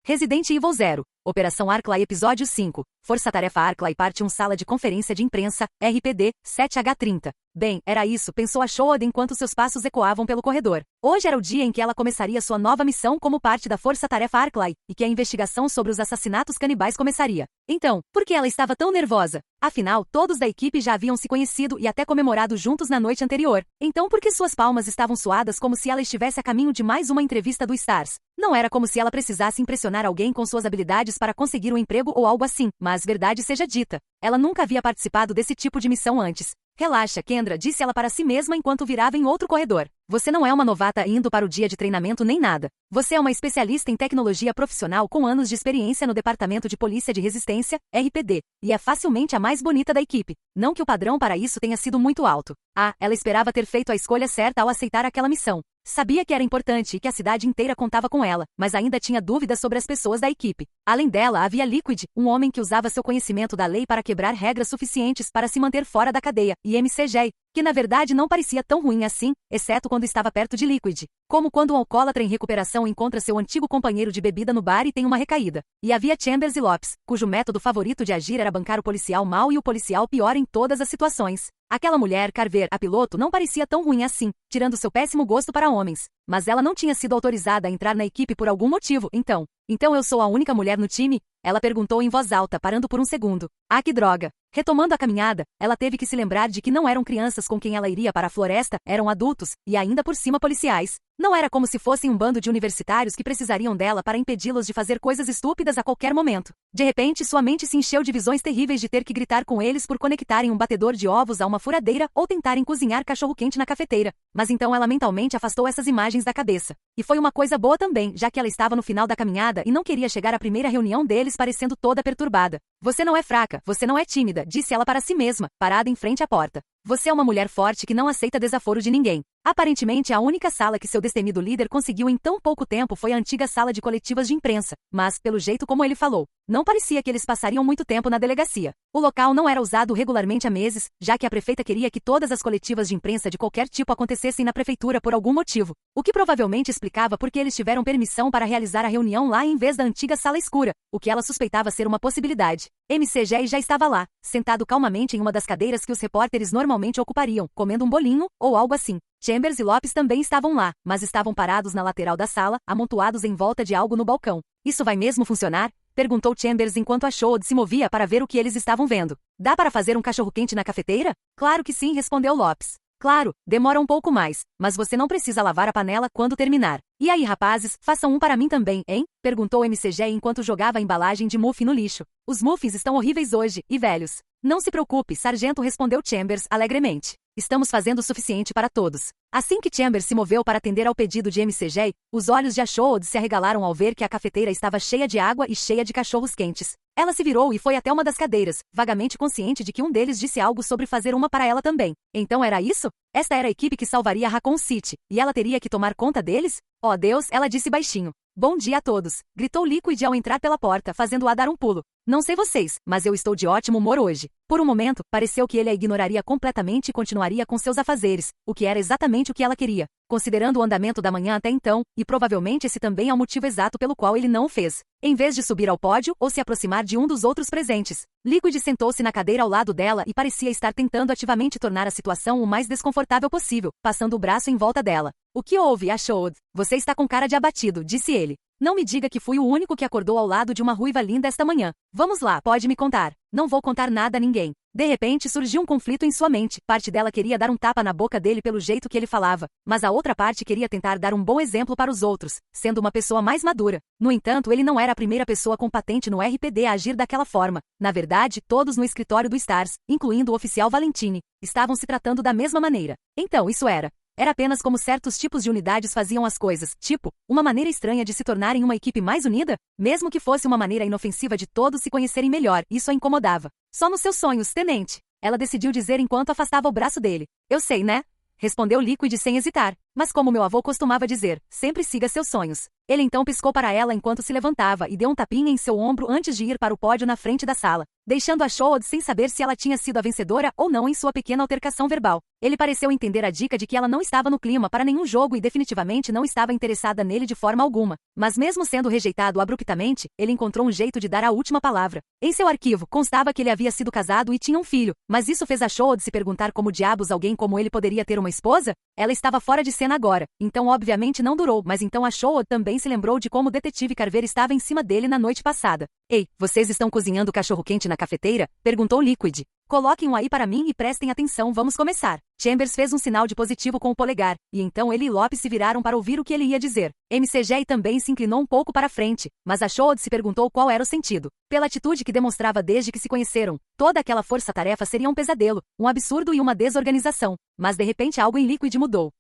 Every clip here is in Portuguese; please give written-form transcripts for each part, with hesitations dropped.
Resident Evil 0. Operação Arclay Episódio 5. Força-tarefa Arclay Parte 1 Sala de Conferência de Imprensa, RPD, 7H30. Bem, era isso, pensou a Shoad enquanto seus passos ecoavam pelo corredor. Hoje era o dia em que ela começaria sua nova missão como parte da Força-tarefa Arclay, e que a investigação sobre os assassinatos canibais começaria. Então, por que ela estava tão nervosa? Afinal, todos da equipe já haviam se conhecido e até comemorado juntos na noite anterior. Então por que suas palmas estavam suadas como se ela estivesse a caminho de mais uma entrevista do Stars? Não era como se ela precisasse impressionar alguém com suas habilidades para conseguir um emprego ou algo assim, mas verdade seja dita, ela nunca havia participado desse tipo de missão antes. Relaxa, Kendra, disse ela para si mesma enquanto virava em outro corredor. Você não é uma novata indo para o dia de treinamento nem nada. Você é uma especialista em tecnologia profissional com anos de experiência no Departamento de Polícia de Resistência, RPD, e é facilmente a mais bonita da equipe. Não que o padrão para isso tenha sido muito alto. Ela esperava ter feito a escolha certa ao aceitar aquela missão. Sabia que era importante e que a cidade inteira contava com ela, mas ainda tinha dúvidas sobre as pessoas da equipe. Além dela, havia Liquid, um homem que usava seu conhecimento da lei para quebrar regras suficientes para se manter fora da cadeia, e MCJ, que na verdade não parecia tão ruim assim, exceto quando estava perto de Liquid. Como quando um alcoólatra em recuperação encontra seu antigo companheiro de bebida no bar e tem uma recaída. E havia Chambers e Lopes, cujo método favorito de agir era bancar o policial mau e o policial pior em todas as situações. Aquela mulher, Carver, a piloto, não parecia tão ruim assim, tirando seu péssimo gosto para homens. Mas ela não tinha sido autorizada a entrar na equipe por algum motivo, então. Então eu sou a única mulher no time? Ela perguntou em voz alta, parando por um segundo. Que droga! Retomando a caminhada, ela teve que se lembrar de que não eram crianças com quem ela iria para a floresta, eram adultos, e ainda por cima policiais. Não era como se fossem um bando de universitários que precisariam dela para impedi-los de fazer coisas estúpidas a qualquer momento. De repente, sua mente se encheu de visões terríveis de ter que gritar com eles por conectarem um batedor de ovos a uma furadeira ou tentarem cozinhar cachorro-quente na cafeteira. Mas então ela mentalmente afastou essas imagens da cabeça. E foi uma coisa boa também, já que ela estava no final da caminhada e não queria chegar à primeira reunião deles parecendo toda perturbada. Você não é fraca, você não é tímida, disse ela para si mesma, parada em frente à porta. Você é uma mulher forte que não aceita desaforo de ninguém. Aparentemente, a única sala que seu destemido líder conseguiu em tão pouco tempo foi a antiga sala de coletivas de imprensa, mas, pelo jeito como ele falou, não parecia que eles passariam muito tempo na delegacia. O local não era usado regularmente há meses, já que a prefeita queria que todas as coletivas de imprensa de qualquer tipo acontecessem na prefeitura por algum motivo, o que provavelmente explicava por que eles tiveram permissão para realizar a reunião lá em vez da antiga sala escura, o que ela suspeitava ser uma possibilidade. MCJ já estava lá, sentado calmamente em uma das cadeiras que os repórteres normalmente ocupariam, comendo um bolinho, ou algo assim. Chambers e Lopes também estavam lá, mas estavam parados na lateral da sala, amontoados em volta de algo no balcão. Isso vai mesmo funcionar? Perguntou Chambers enquanto a Shoad se movia para ver o que eles estavam vendo. Dá para fazer um cachorro-quente na cafeteira? Claro que sim, respondeu Lopes. Claro, demora um pouco mais, mas você não precisa lavar a panela quando terminar. E aí, rapazes, façam um para mim também, hein? Perguntou MCJ enquanto jogava a embalagem de muffin no lixo. Os muffins estão horríveis hoje, e velhos. Não se preocupe, sargento, respondeu Chambers alegremente. Estamos fazendo o suficiente para todos. Assim que Chambers se moveu para atender ao pedido de MCJ, os olhos de Ashoad se arregalaram ao ver que a cafeteira estava cheia de água e cheia de cachorros quentes. Ela se virou e foi até uma das cadeiras, vagamente consciente de que um deles disse algo sobre fazer uma para ela também. Então era isso? Esta era a equipe que salvaria Raccoon City, e ela teria que tomar conta deles? Oh Deus, ela disse baixinho. Bom dia a todos, gritou Liquid ao entrar pela porta, fazendo-a dar um pulo. Não sei vocês, mas eu estou de ótimo humor hoje. Por um momento, pareceu que ele a ignoraria completamente e continuaria com seus afazeres, o que era exatamente o que ela queria, considerando o andamento da manhã até então, e provavelmente esse também é o motivo exato pelo qual ele não o fez. Em vez de subir ao pódio ou se aproximar de um dos outros presentes, Liquid sentou-se na cadeira ao lado dela e parecia estar tentando ativamente tornar a situação o mais desconfortável possível, passando o braço em volta dela. O que houve, Ashoad? Você está com cara de abatido, disse ele. Não me diga que fui o único que acordou ao lado de uma ruiva linda esta manhã. Vamos lá, pode me contar. Não vou contar nada a ninguém. De repente surgiu um conflito em sua mente. Parte dela queria dar um tapa na boca dele pelo jeito que ele falava, mas a outra parte queria tentar dar um bom exemplo para os outros, sendo uma pessoa mais madura. No entanto, ele não era a primeira pessoa com patente no RPD a agir daquela forma. Na verdade, todos no escritório do Stars, incluindo o oficial Valentini, estavam se tratando da mesma maneira. Então isso era apenas como certos tipos de unidades faziam as coisas, tipo, uma maneira estranha de se tornarem uma equipe mais unida? Mesmo que fosse uma maneira inofensiva de todos se conhecerem melhor, isso a incomodava. Só nos seus sonhos, tenente. Ela decidiu dizer enquanto afastava o braço dele. Eu sei, né? Respondeu Liquid sem hesitar. Mas como meu avô costumava dizer, sempre siga seus sonhos. Ele então piscou para ela enquanto se levantava e deu um tapinha em seu ombro antes de ir para o pódio na frente da sala, deixando a Shoad sem saber se ela tinha sido a vencedora ou não em sua pequena altercação verbal. Ele pareceu entender a dica de que ela não estava no clima para nenhum jogo e definitivamente não estava interessada nele de forma alguma. Mas mesmo sendo rejeitado abruptamente, ele encontrou um jeito de dar a última palavra. Em seu arquivo, constava que ele havia sido casado e tinha um filho, mas isso fez a Shoad se perguntar como diabos alguém como ele poderia ter uma esposa? Ela estava fora de cena agora, então obviamente não durou, mas então a Shoad também se lembrou de como o detetive Carver estava em cima dele na noite passada. Ei, vocês estão cozinhando cachorro-quente na cafeteira? Perguntou Liquid. Coloquem-o aí para mim e prestem atenção, vamos começar. Chambers fez um sinal de positivo com o polegar, e então ele e Lopes se viraram para ouvir o que ele ia dizer. MCGI também se inclinou um pouco para frente, mas a Shoad se perguntou qual era o sentido. Pela atitude que demonstrava desde que se conheceram, toda aquela força-tarefa seria um pesadelo, um absurdo e uma desorganização. Mas de repente algo em Liquid mudou.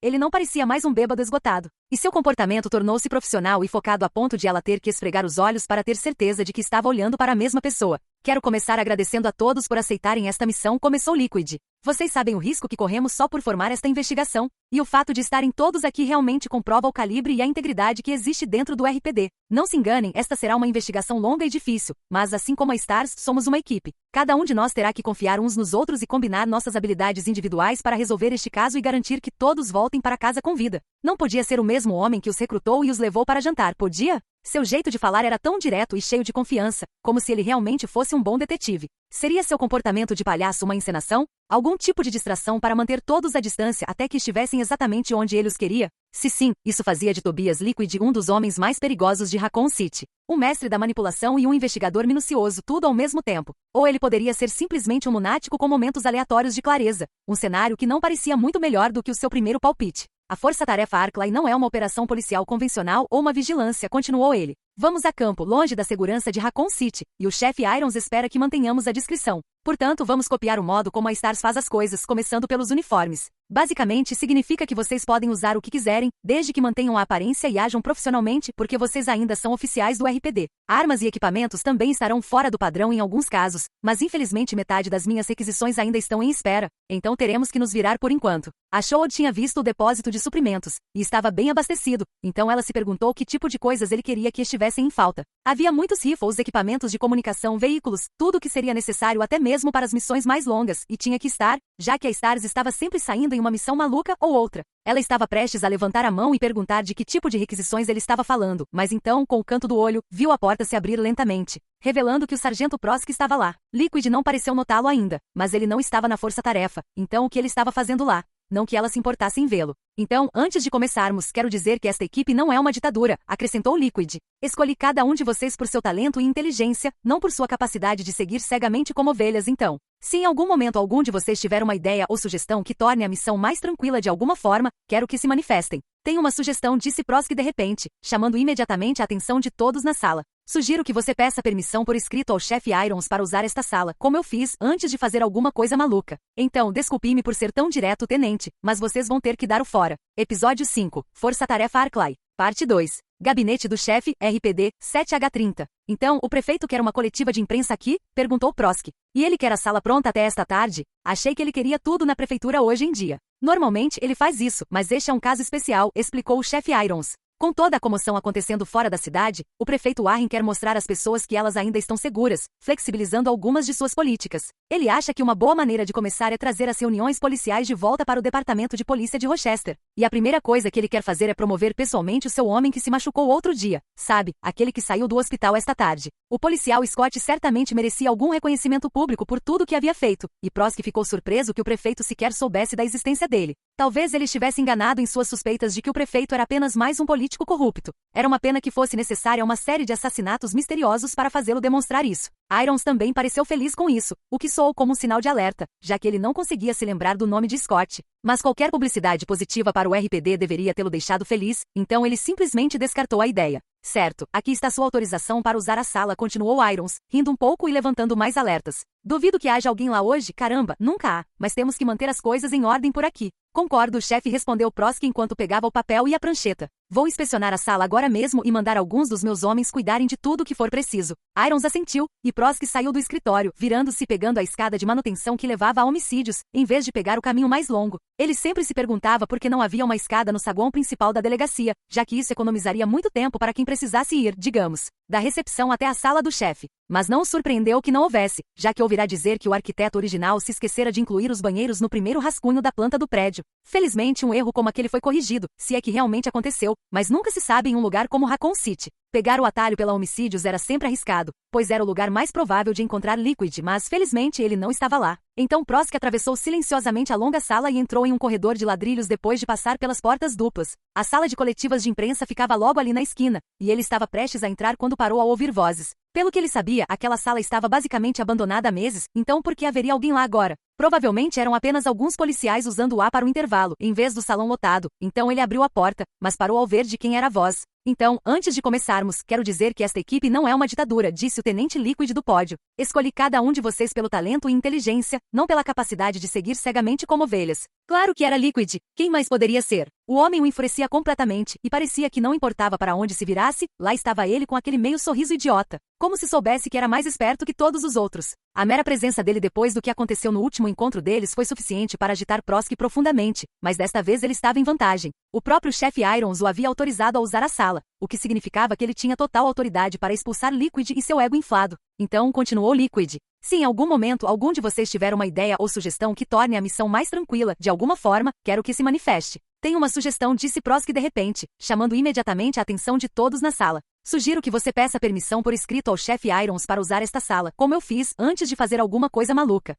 Ele não parecia mais um bêbado esgotado, e seu comportamento tornou-se profissional e focado a ponto de ela ter que esfregar os olhos para ter certeza de que estava olhando para a mesma pessoa. Quero começar agradecendo a todos por aceitarem esta missão, começou Liquid. Vocês sabem o risco que corremos só por formar esta investigação, e o fato de estarem todos aqui realmente comprova o calibre e a integridade que existe dentro do RPD. Não se enganem, esta será uma investigação longa e difícil, mas assim como a Stars, somos uma equipe. Cada um de nós terá que confiar uns nos outros e combinar nossas habilidades individuais para resolver este caso e garantir que todos voltem para casa com vida. Não podia ser o mesmo homem que os recrutou e os levou para jantar, podia? Seu jeito de falar era tão direto e cheio de confiança, como se ele realmente fosse um bom detetive. Seria seu comportamento de palhaço uma encenação? Algum tipo de distração para manter todos à distância até que estivessem exatamente onde ele os queria? Se sim, isso fazia de Tobias Liquid um dos homens mais perigosos de Raccoon City. Um mestre da manipulação e um investigador minucioso, tudo ao mesmo tempo. Ou ele poderia ser simplesmente um lunático com momentos aleatórios de clareza. Um cenário que não parecia muito melhor do que o seu primeiro palpite. A força-tarefa Arklay não é uma operação policial convencional ou uma vigilância, continuou ele. Vamos a campo, longe da segurança de Raccoon City, e o chefe Irons espera que mantenhamos a discrição. Portanto, vamos copiar o modo como a Stars faz as coisas, começando pelos uniformes. Basicamente, significa que vocês podem usar o que quiserem, desde que mantenham a aparência e ajam profissionalmente, porque vocês ainda são oficiais do RPD. Armas e equipamentos também estarão fora do padrão em alguns casos, mas infelizmente metade das minhas requisições ainda estão em espera, então teremos que nos virar por enquanto. A Shoad tinha visto o depósito de suprimentos, e estava bem abastecido, então ela se perguntou que tipo de coisas ele queria que estivessem em falta. Havia muitos rifles, equipamentos de comunicação, veículos, tudo o que seria necessário até mesmo para as missões mais longas, e tinha que estar, já que a Stars estava sempre saindo em uma missão maluca ou outra. Ela estava prestes a levantar a mão e perguntar de que tipo de requisições ele estava falando, mas então, com o canto do olho, viu a porta se abrir lentamente, revelando que o sargento Prosk estava lá. Liquid não pareceu notá-lo ainda, mas ele não estava na força-tarefa, então o que ele estava fazendo lá? Não que ela se importasse em vê-lo. Então, antes de começarmos, quero dizer que esta equipe não é uma ditadura, acrescentou Liquid. Escolhi cada um de vocês por seu talento e inteligência, não por sua capacidade de seguir cegamente como ovelhas, então. Se em algum momento algum de vocês tiver uma ideia ou sugestão que torne a missão mais tranquila de alguma forma, quero que se manifestem. Tenho uma sugestão, disse Prosk de repente, chamando imediatamente a atenção de todos na sala. Sugiro que você peça permissão por escrito ao chefe Irons para usar esta sala, como eu fiz, antes de fazer alguma coisa maluca. Então, desculpe-me por ser tão direto, tenente, mas vocês vão ter que dar o fora. Episódio 5. Força-tarefa Arklay. Parte 2. Gabinete do chefe, RPD, 7H30. Então, o prefeito quer uma coletiva de imprensa aqui? Perguntou Prosk. E ele quer a sala pronta até esta tarde? Achei que ele queria tudo na prefeitura hoje em dia. Normalmente, ele faz isso, mas este é um caso especial, explicou o chefe Irons. Com toda a comoção acontecendo fora da cidade, o prefeito Warren quer mostrar às pessoas que elas ainda estão seguras, flexibilizando algumas de suas políticas. Ele acha que uma boa maneira de começar é trazer as reuniões policiais de volta para o Departamento de Polícia de Rochester. E a primeira coisa que ele quer fazer é promover pessoalmente o seu homem que se machucou outro dia, sabe, aquele que saiu do hospital esta tarde. O policial Scott certamente merecia algum reconhecimento público por tudo o que havia feito, e Prosk ficou surpreso que o prefeito sequer soubesse da existência dele. Talvez ele estivesse enganado em suas suspeitas de que o prefeito era apenas mais um político corrupto. Era uma pena que fosse necessária uma série de assassinatos misteriosos para fazê-lo demonstrar isso. Irons também pareceu feliz com isso, o que soou como um sinal de alerta, já que ele não conseguia se lembrar do nome de Scott. Mas qualquer publicidade positiva para o RPD deveria tê-lo deixado feliz, então ele simplesmente descartou a ideia. Certo, aqui está sua autorização para usar a sala, continuou Irons, rindo um pouco e levantando mais alertas. Duvido que haja alguém lá hoje, caramba, nunca há, mas temos que manter as coisas em ordem por aqui. Concordo, o chefe, respondeu Prosky enquanto pegava o papel e a prancheta. Vou inspecionar a sala agora mesmo e mandar alguns dos meus homens cuidarem de tudo o que for preciso. Irons assentiu, e Prosky saiu do escritório, virando-se e pegando a escada de manutenção que levava a homicídios, em vez de pegar o caminho mais longo. Ele sempre se perguntava por que não havia uma escada no saguão principal da delegacia, já que isso economizaria muito tempo para quem precisasse ir, digamos, da recepção até a sala do chefe. Mas não o surpreendeu que não houvesse, já que ouvirá dizer que o arquiteto original se esquecera de incluir os banheiros no primeiro rascunho da planta do prédio. Felizmente um erro como aquele foi corrigido, se é que realmente aconteceu, mas nunca se sabe em um lugar como Raccoon City. Pegar o atalho pela homicídios era sempre arriscado, pois era o lugar mais provável de encontrar Liquid, mas felizmente ele não estava lá. Então Prosky atravessou silenciosamente a longa sala e entrou em um corredor de ladrilhos depois de passar pelas portas duplas. A sala de coletivas de imprensa ficava logo ali na esquina, e ele estava prestes a entrar quando parou ao ouvir vozes. Pelo que ele sabia, aquela sala estava basicamente abandonada há meses, então por que haveria alguém lá agora? Provavelmente eram apenas alguns policiais usando o ar para o intervalo, em vez do salão lotado. Então ele abriu a porta, mas parou ao ver de quem era a voz. Então, antes de começarmos, quero dizer que esta equipe não é uma ditadura, disse o tenente Liquid do pódio. Escolhi cada um de vocês pelo talento e inteligência, não pela capacidade de seguir cegamente como ovelhas. Claro que era Liquid, quem mais poderia ser? O homem o enfurecia completamente, e parecia que não importava para onde se virasse, lá estava ele com aquele meio sorriso idiota, como se soubesse que era mais esperto que todos os outros. A mera presença dele depois do que aconteceu no último encontro deles foi suficiente para agitar Prosky profundamente, mas desta vez ele estava em vantagem. O próprio chefe Irons o havia autorizado a usar a sala, o que significava que ele tinha total autoridade para expulsar Liquid e seu ego inflado. Então, continuou Liquid. Se em algum momento algum de vocês tiver uma ideia ou sugestão que torne a missão mais tranquila, de alguma forma, quero que se manifeste. Tenho uma sugestão, disse Prosky de repente, chamando imediatamente a atenção de todos na sala. Sugiro que você peça permissão por escrito ao chefe Irons para usar esta sala, como eu fiz, antes de fazer alguma coisa maluca.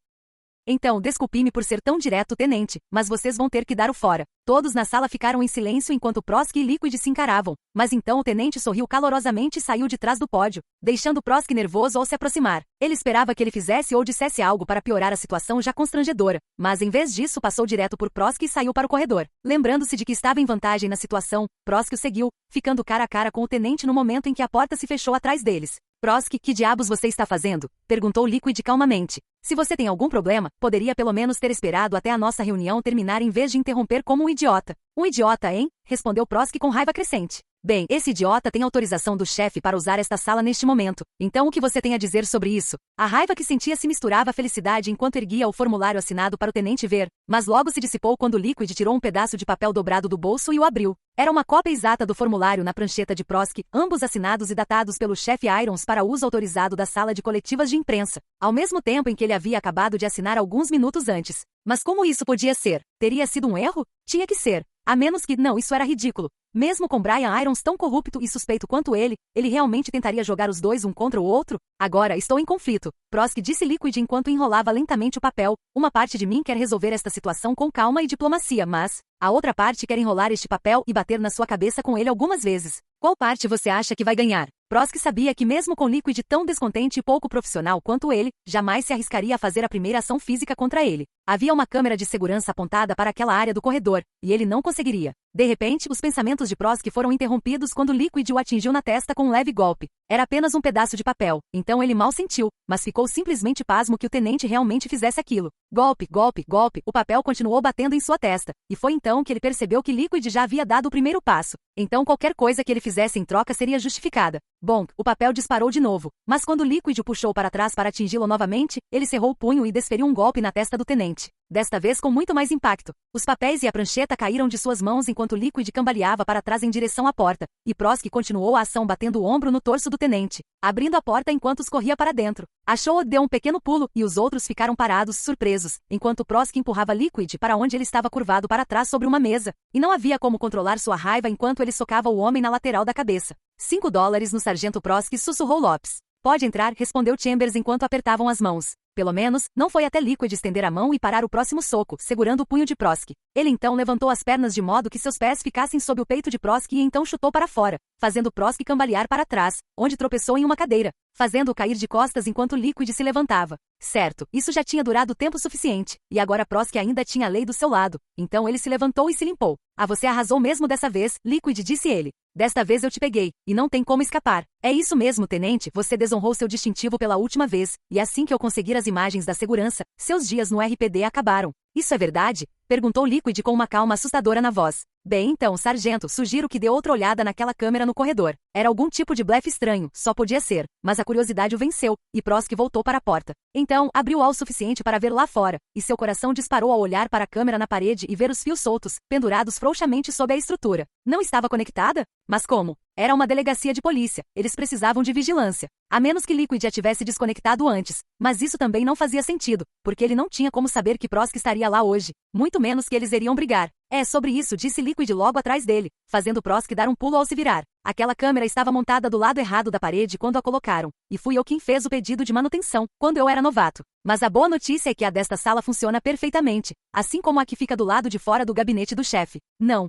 Então, desculpe-me por ser tão direto, tenente, mas vocês vão ter que dar o fora. Todos na sala ficaram em silêncio enquanto Prosky e Liquid se encaravam, mas então o tenente sorriu calorosamente e saiu de trás do pódio, deixando Prosky nervoso ao se aproximar. Ele esperava que ele fizesse ou dissesse algo para piorar a situação já constrangedora, mas em vez disso passou direto por Prosky e saiu para o corredor. Lembrando-se de que estava em vantagem na situação, Prosky o seguiu, ficando cara a cara com o tenente no momento em que a porta se fechou atrás deles. Prosky, que diabos você está fazendo? Perguntou Liquid calmamente. Se você tem algum problema, poderia pelo menos ter esperado até a nossa reunião terminar em vez de interromper como um idiota. Um idiota, hein? Respondeu Prosky com raiva crescente. Bem, esse idiota tem autorização do chefe para usar esta sala neste momento. Então o que você tem a dizer sobre isso? A raiva que sentia se misturava à felicidade enquanto erguia o formulário assinado para o tenente ver, mas logo se dissipou quando Liquid tirou um pedaço de papel dobrado do bolso e o abriu. Era uma cópia exata do formulário na prancheta de Prosky, ambos assinados e datados pelo chefe Irons para uso autorizado da sala de coletivas de imprensa, ao mesmo tempo em que ele havia acabado de assinar alguns minutos antes. Mas como isso podia ser? Teria sido um erro? Tinha que ser. A menos que, não, isso era ridículo. Mesmo com Brian Irons tão corrupto e suspeito quanto ele realmente tentaria jogar os dois um contra o outro? Agora, estou em conflito. Prosky disse Liquid enquanto enrolava lentamente o papel. Uma parte de mim quer resolver esta situação com calma e diplomacia, mas a outra parte quer enrolar este papel e bater na sua cabeça com ele algumas vezes. Qual parte você acha que vai ganhar? Prosky sabia que mesmo com Liquid tão descontente e pouco profissional quanto ele, jamais se arriscaria a fazer a primeira ação física contra ele. Havia uma câmera de segurança apontada para aquela área do corredor, e ele não conseguiria. De repente, os pensamentos de Prosky foram interrompidos quando Liquid o atingiu na testa com um leve golpe. Era apenas um pedaço de papel, então ele mal sentiu, mas ficou simplesmente pasmo que o tenente realmente fizesse aquilo. Golpe, golpe, golpe, o papel continuou batendo em sua testa, e foi então que ele percebeu que Liquid já havia dado o primeiro passo. Então qualquer coisa que ele fizesse em troca seria justificada. Bonk, o papel disparou de novo, mas quando Liquid o puxou para trás para atingi-lo novamente, ele cerrou o punho e desferiu um golpe na testa do tenente. Desta vez com muito mais impacto. Os papéis e a prancheta caíram de suas mãos enquanto Liquid cambaleava para trás em direção à porta, e Prosky continuou a ação batendo o ombro no torso do tenente, abrindo a porta enquanto os corria para dentro. Achou-o deu um pequeno pulo, e os outros ficaram parados, surpresos, enquanto Prosky empurrava Liquid para onde ele estava curvado para trás sobre uma mesa, e não havia como controlar sua raiva enquanto ele socava o homem na lateral da cabeça. $5 no sargento Prosky, sussurrou Lopes. Pode entrar, respondeu Chambers enquanto apertavam as mãos. Pelo menos, não foi até Liquid estender a mão e parar o próximo soco, segurando o punho de Prosky. Ele então levantou as pernas de modo que seus pés ficassem sob o peito de Prosky e então chutou para fora, fazendo Prosky cambalear para trás, onde tropeçou em uma cadeira. fazendo-o cair de costas enquanto Liquid se levantava. Certo, isso já tinha durado tempo suficiente, e agora Prosk ainda tinha a lei do seu lado, então ele se levantou e se limpou. Ah, você arrasou mesmo dessa vez, Liquid, disse ele. Desta vez eu te peguei, e não tem como escapar. É isso mesmo, tenente, você desonrou seu distintivo pela última vez, e assim que eu conseguir as imagens da segurança, seus dias no RPD acabaram. Isso é verdade? Perguntou Liquid com uma calma assustadora na voz. Bem, então, sargento, sugiro que dê outra olhada naquela câmera no corredor. Era algum tipo de blefe estranho, só podia ser. Mas a curiosidade o venceu, e Prosk voltou para a porta. Então, abriu-a o suficiente para ver lá fora, e seu coração disparou ao olhar para a câmera na parede e ver os fios soltos, pendurados frouxamente sob a estrutura. Não estava conectada? Mas como? Era uma delegacia de polícia, eles precisavam de vigilância. A menos que Liquid a tivesse desconectado antes. Mas isso também não fazia sentido, porque ele não tinha como saber que Prosk estaria lá hoje. Muito menos que eles iriam brigar. É sobre isso, disse Liquid logo atrás dele, fazendo Prosk dar um pulo ao se virar. Aquela câmera estava montada do lado errado da parede quando a colocaram, e fui eu quem fez o pedido de manutenção, quando eu era novato. Mas a boa notícia é que a desta sala funciona perfeitamente, assim como a que fica do lado de fora do gabinete do chefe. Não,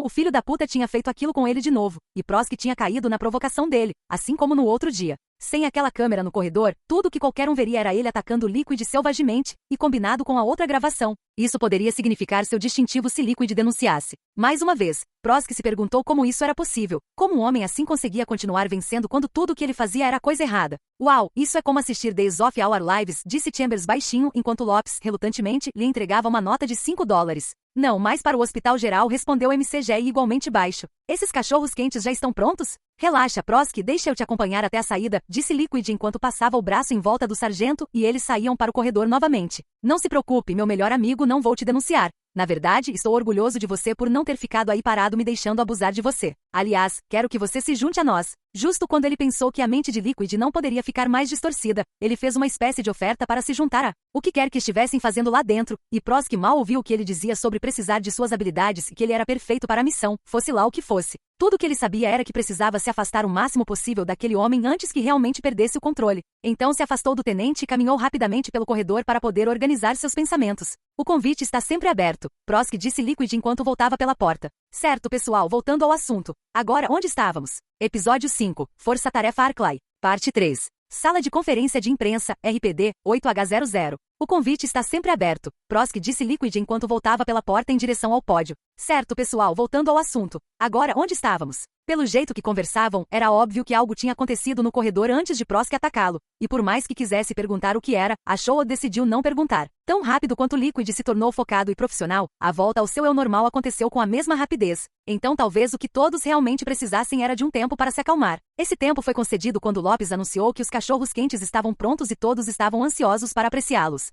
o filho da puta tinha feito aquilo com ele de novo, e Prosk tinha caído na provocação dele, assim como no outro dia. Sem aquela câmera no corredor, tudo que qualquer um veria era ele atacando Liquid selvagemente, e combinado com a outra gravação. Isso poderia significar seu distintivo se Liquid denunciasse. Mais uma vez, Prosk se perguntou como isso era possível. Como um homem assim conseguia continuar vencendo quando tudo o que ele fazia era coisa errada? Uau, isso é como assistir Days of Our Lives, disse Chambers baixinho enquanto Lopes, relutantemente, lhe entregava uma nota de $5. Não, mais para o hospital geral, respondeu MCG igualmente baixo. Esses cachorros quentes já estão prontos? Relaxa, Prosk, deixa eu te acompanhar até a saída, disse Liquid enquanto passava o braço em volta do sargento e eles saíam para o corredor novamente. Não se preocupe, meu melhor amigo, não vou te denunciar. Na verdade, estou orgulhoso de você por não ter ficado aí parado me deixando abusar de você. Aliás, quero que você se junte a nós. Justo quando ele pensou que a mente de Liquid não poderia ficar mais distorcida, ele fez uma espécie de oferta para se juntar a o que quer que estivessem fazendo lá dentro, e Prosk mal ouviu o que ele dizia sobre precisar de suas habilidades e que ele era perfeito para a missão, fosse lá o que fosse. Tudo o que ele sabia era que precisava se afastar o máximo possível daquele homem antes que realmente perdesse o controle. Então se afastou do tenente e caminhou rapidamente pelo corredor para poder organizar seus pensamentos. O convite está sempre aberto, Prosk disse Liquid enquanto voltava pela porta. Certo, pessoal, voltando ao assunto. Agora, onde estávamos? Episódio 5, Força Tarefa Arclay, Parte 3. Sala de Conferência de Imprensa, RPD, 8H00. O convite está sempre aberto, Prosk disse Liquid enquanto voltava pela porta em direção ao pódio. Certo, pessoal, voltando ao assunto. Agora, onde estávamos? Pelo jeito que conversavam, era óbvio que algo tinha acontecido no corredor antes de Prosk atacá-lo, e por mais que quisesse perguntar o que era, achou ou decidiu não perguntar. Tão rápido quanto Liquid se tornou focado e profissional, a volta ao seu eu normal aconteceu com a mesma rapidez. Então talvez o que todos realmente precisassem era de um tempo para se acalmar. Esse tempo foi concedido quando Lopes anunciou que os cachorros quentes estavam prontos e todos estavam ansiosos para apreciá-los.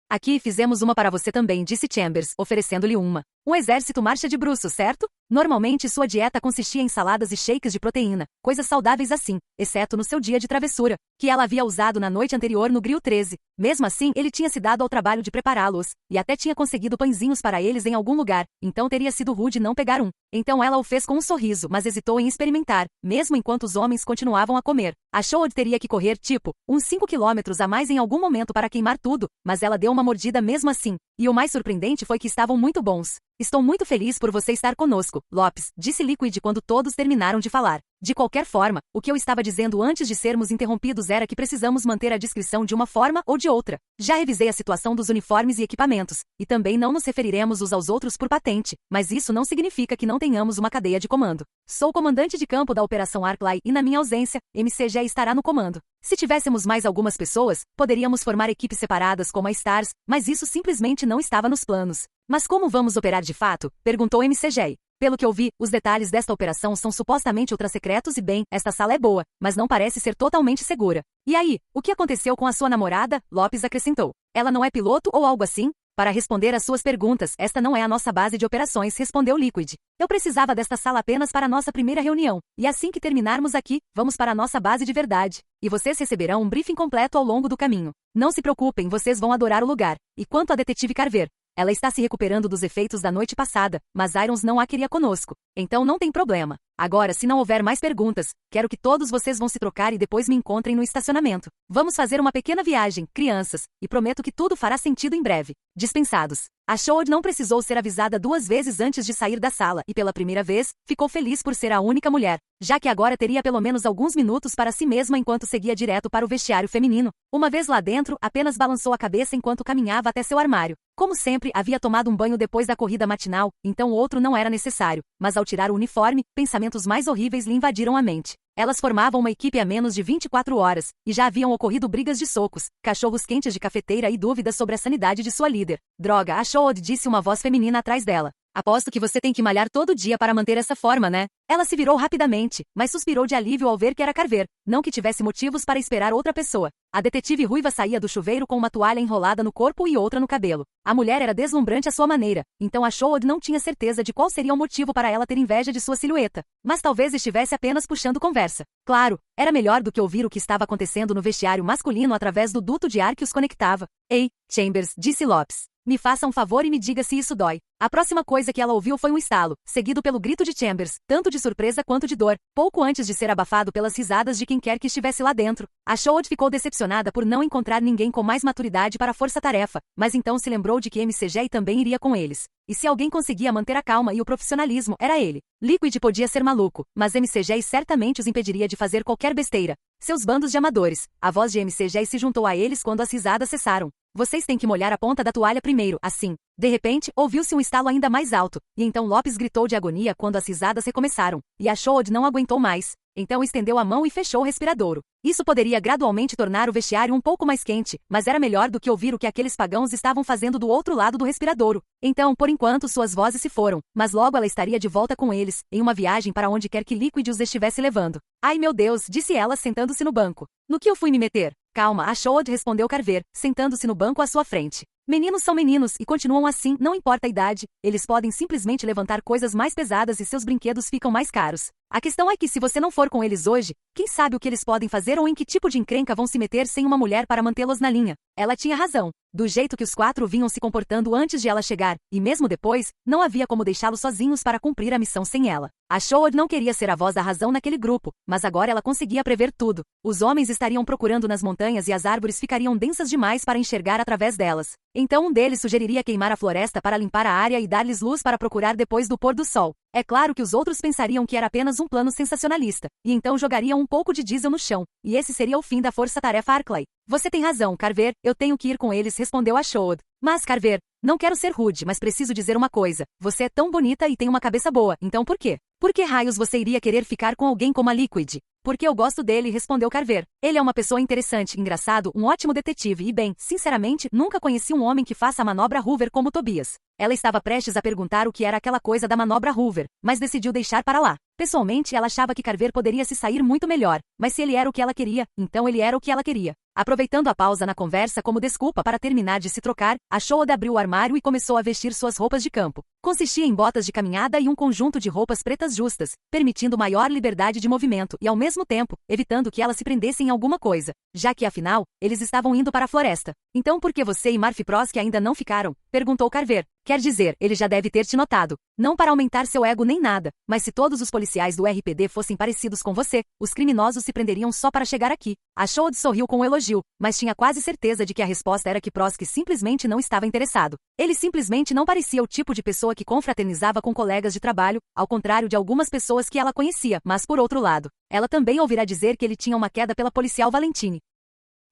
Aqui fizemos uma para você também, disse Chambers, oferecendo-lhe uma. Um exército marcha de bruços, certo? Normalmente sua dieta consistia em saladas e shakes de proteína, coisas saudáveis assim, exceto no seu dia de travessura, que ela havia usado na noite anterior no Grill 13. Mesmo assim, ele tinha se dado ao trabalho de prepará-los, e até tinha conseguido pãezinhos para eles em algum lugar, então teria sido rude não pegar um. Então ela o fez com um sorriso, mas hesitou em experimentar, mesmo enquanto os homens continuavam a comer. Achou que teria que correr, tipo, uns 5 quilômetros a mais em algum momento para queimar tudo, mas ela deu uma mordida mesmo assim. E o mais surpreendente foi que estavam muito bons. Estou muito feliz por você estar conosco, Lopes, disse Liquid quando todos terminaram de falar. De qualquer forma, o que eu estava dizendo antes de sermos interrompidos era que precisamos manter a discrição de uma forma ou de outra. Já revisei a situação dos uniformes e equipamentos, e também não nos referiremos uns aos outros por patente, mas isso não significa que não tenhamos uma cadeia de comando. Sou comandante de campo da Operação Arclay e na minha ausência, MCG estará no comando. Se tivéssemos mais algumas pessoas, poderíamos formar equipes separadas como a Stars, mas isso simplesmente não estava nos planos. Mas como vamos operar de fato? Perguntou MCG. Pelo que eu vi, os detalhes desta operação são supostamente ultra-secretos e bem, esta sala é boa, mas não parece ser totalmente segura. E aí, o que aconteceu com a sua namorada? Lopes acrescentou. Ela não é piloto ou algo assim? Para responder às suas perguntas, esta não é a nossa base de operações, respondeu Liquid. Eu precisava desta sala apenas para a nossa primeira reunião, e assim que terminarmos aqui, vamos para a nossa base de verdade. E vocês receberão um briefing completo ao longo do caminho. Não se preocupem, vocês vão adorar o lugar. E quanto à detetive Carver? Ela está se recuperando dos efeitos da noite passada, mas Irons não a queria conosco. Então não tem problema. Agora, se não houver mais perguntas, quero que todos vocês vão se trocar e depois me encontrem no estacionamento. Vamos fazer uma pequena viagem, crianças, e prometo que tudo fará sentido em breve. Dispensados. A Shoad não precisou ser avisada 2 vezes antes de sair da sala e, pela primeira vez, ficou feliz por ser a única mulher, já que agora teria pelo menos alguns minutos para si mesma enquanto seguia direto para o vestiário feminino. Uma vez lá dentro, apenas balançou a cabeça enquanto caminhava até seu armário. Como sempre, havia tomado um banho depois da corrida matinal, então outro não era necessário, mas ao tirar o uniforme, pensamentos mais horríveis lhe invadiram a mente. Elas formavam uma equipe há menos de 24 horas, e já haviam ocorrido brigas de socos, cachorros quentes de cafeteira e dúvidas sobre a sanidade de sua líder. Droga, a Shoad, disse uma voz feminina atrás dela. Aposto que você tem que malhar todo dia para manter essa forma, né? Ela se virou rapidamente, mas suspirou de alívio ao ver que era Carver, não que tivesse motivos para esperar outra pessoa. A detetive ruiva saía do chuveiro com uma toalha enrolada no corpo e outra no cabelo. A mulher era deslumbrante à sua maneira, então a Shoad não tinha certeza de qual seria o motivo para ela ter inveja de sua silhueta. Mas talvez estivesse apenas puxando conversa. Claro, era melhor do que ouvir o que estava acontecendo no vestiário masculino através do duto de ar que os conectava. Ei, Chambers, disse Lopes. Me faça um favor e me diga se isso dói. A próxima coisa que ela ouviu foi um estalo, seguido pelo grito de Chambers, tanto de surpresa quanto de dor, pouco antes de ser abafado pelas risadas de quem quer que estivesse lá dentro. A Shoad ficou decepcionada por não encontrar ninguém com mais maturidade para a força-tarefa, mas então se lembrou de que MCJ também iria com eles. E se alguém conseguia manter a calma e o profissionalismo, era ele. Liquid podia ser maluco, mas MCJ certamente os impediria de fazer qualquer besteira. Seus bandos de amadores. A voz de MCJ se juntou a eles quando as risadas cessaram. Vocês têm que molhar a ponta da toalha primeiro, assim. De repente, ouviu-se um estalo ainda mais alto, e então Lopes gritou de agonia quando as risadas recomeçaram, e a Shoad não aguentou mais. Então estendeu a mão e fechou o respiradouro. Isso poderia gradualmente tornar o vestiário um pouco mais quente, mas era melhor do que ouvir o que aqueles pagãos estavam fazendo do outro lado do respiradouro. Então, por enquanto, suas vozes se foram, mas logo ela estaria de volta com eles, em uma viagem para onde quer que Liquid os estivesse levando. Ai meu Deus, disse ela sentando-se no banco. No que eu fui me meter? Calma, a Shoad, respondeu Carver, sentando-se no banco à sua frente. Meninos são meninos e continuam assim, não importa a idade, eles podem simplesmente levantar coisas mais pesadas e seus brinquedos ficam mais caros. A questão é que se você não for com eles hoje, quem sabe o que eles podem fazer ou em que tipo de encrenca vão se meter sem uma mulher para mantê-los na linha. Ela tinha razão. Do jeito que os 4 vinham se comportando antes de ela chegar, e mesmo depois, não havia como deixá-los sozinhos para cumprir a missão sem ela. A Shoad não queria ser a voz da razão naquele grupo, mas agora ela conseguia prever tudo. Os homens estariam procurando nas montanhas e as árvores ficariam densas demais para enxergar através delas. Então um deles sugeriria queimar a floresta para limpar a área e dar-lhes luz para procurar depois do pôr do sol. É claro que os outros pensariam que era apenas um plano sensacionalista, e então jogariam um pouco de diesel no chão, e esse seria o fim da força-tarefa Arclay. Você tem razão, Carver, eu tenho que ir com eles, respondeu a Shoad. Mas, Carver, não quero ser rude, mas preciso dizer uma coisa. Você é tão bonita e tem uma cabeça boa, então por quê? Por que raios você iria querer ficar com alguém como a Liquid? Porque eu gosto dele, respondeu Carver. Ele é uma pessoa interessante, engraçado, um ótimo detetive e bem, sinceramente, nunca conheci um homem que faça a manobra Hoover como Tobias. Ela estava prestes a perguntar o que era aquela coisa da manobra Hoover, mas decidiu deixar para lá. Pessoalmente, ela achava que Carver poderia se sair muito melhor, mas se ele era o que ela queria, então ele era o que ela queria. Aproveitando a pausa na conversa como desculpa para terminar de se trocar, a Shoad abriu o armário e começou a vestir suas roupas de campo. Consistia em botas de caminhada e um conjunto de roupas pretas justas, permitindo maior liberdade de movimento e, ao mesmo tempo, evitando que ela se prendesse em alguma coisa, já que, afinal, eles estavam indo para a floresta. Então por que você e Murphy Prosk ainda não ficaram? Perguntou Carver. Quer dizer, ele já deve ter te notado. Não para aumentar seu ego nem nada, mas se todos os policiais do RPD fossem parecidos com você, os criminosos se prenderiam só para chegar aqui. A Shoad sorriu com um elogio, mas tinha quase certeza de que a resposta era que Prosk simplesmente não estava interessado. Ele simplesmente não parecia o tipo de pessoa que confraternizava com colegas de trabalho, ao contrário de algumas pessoas que ela conhecia, mas por outro lado, ela também ouvirá dizer que ele tinha uma queda pela policial Valentine.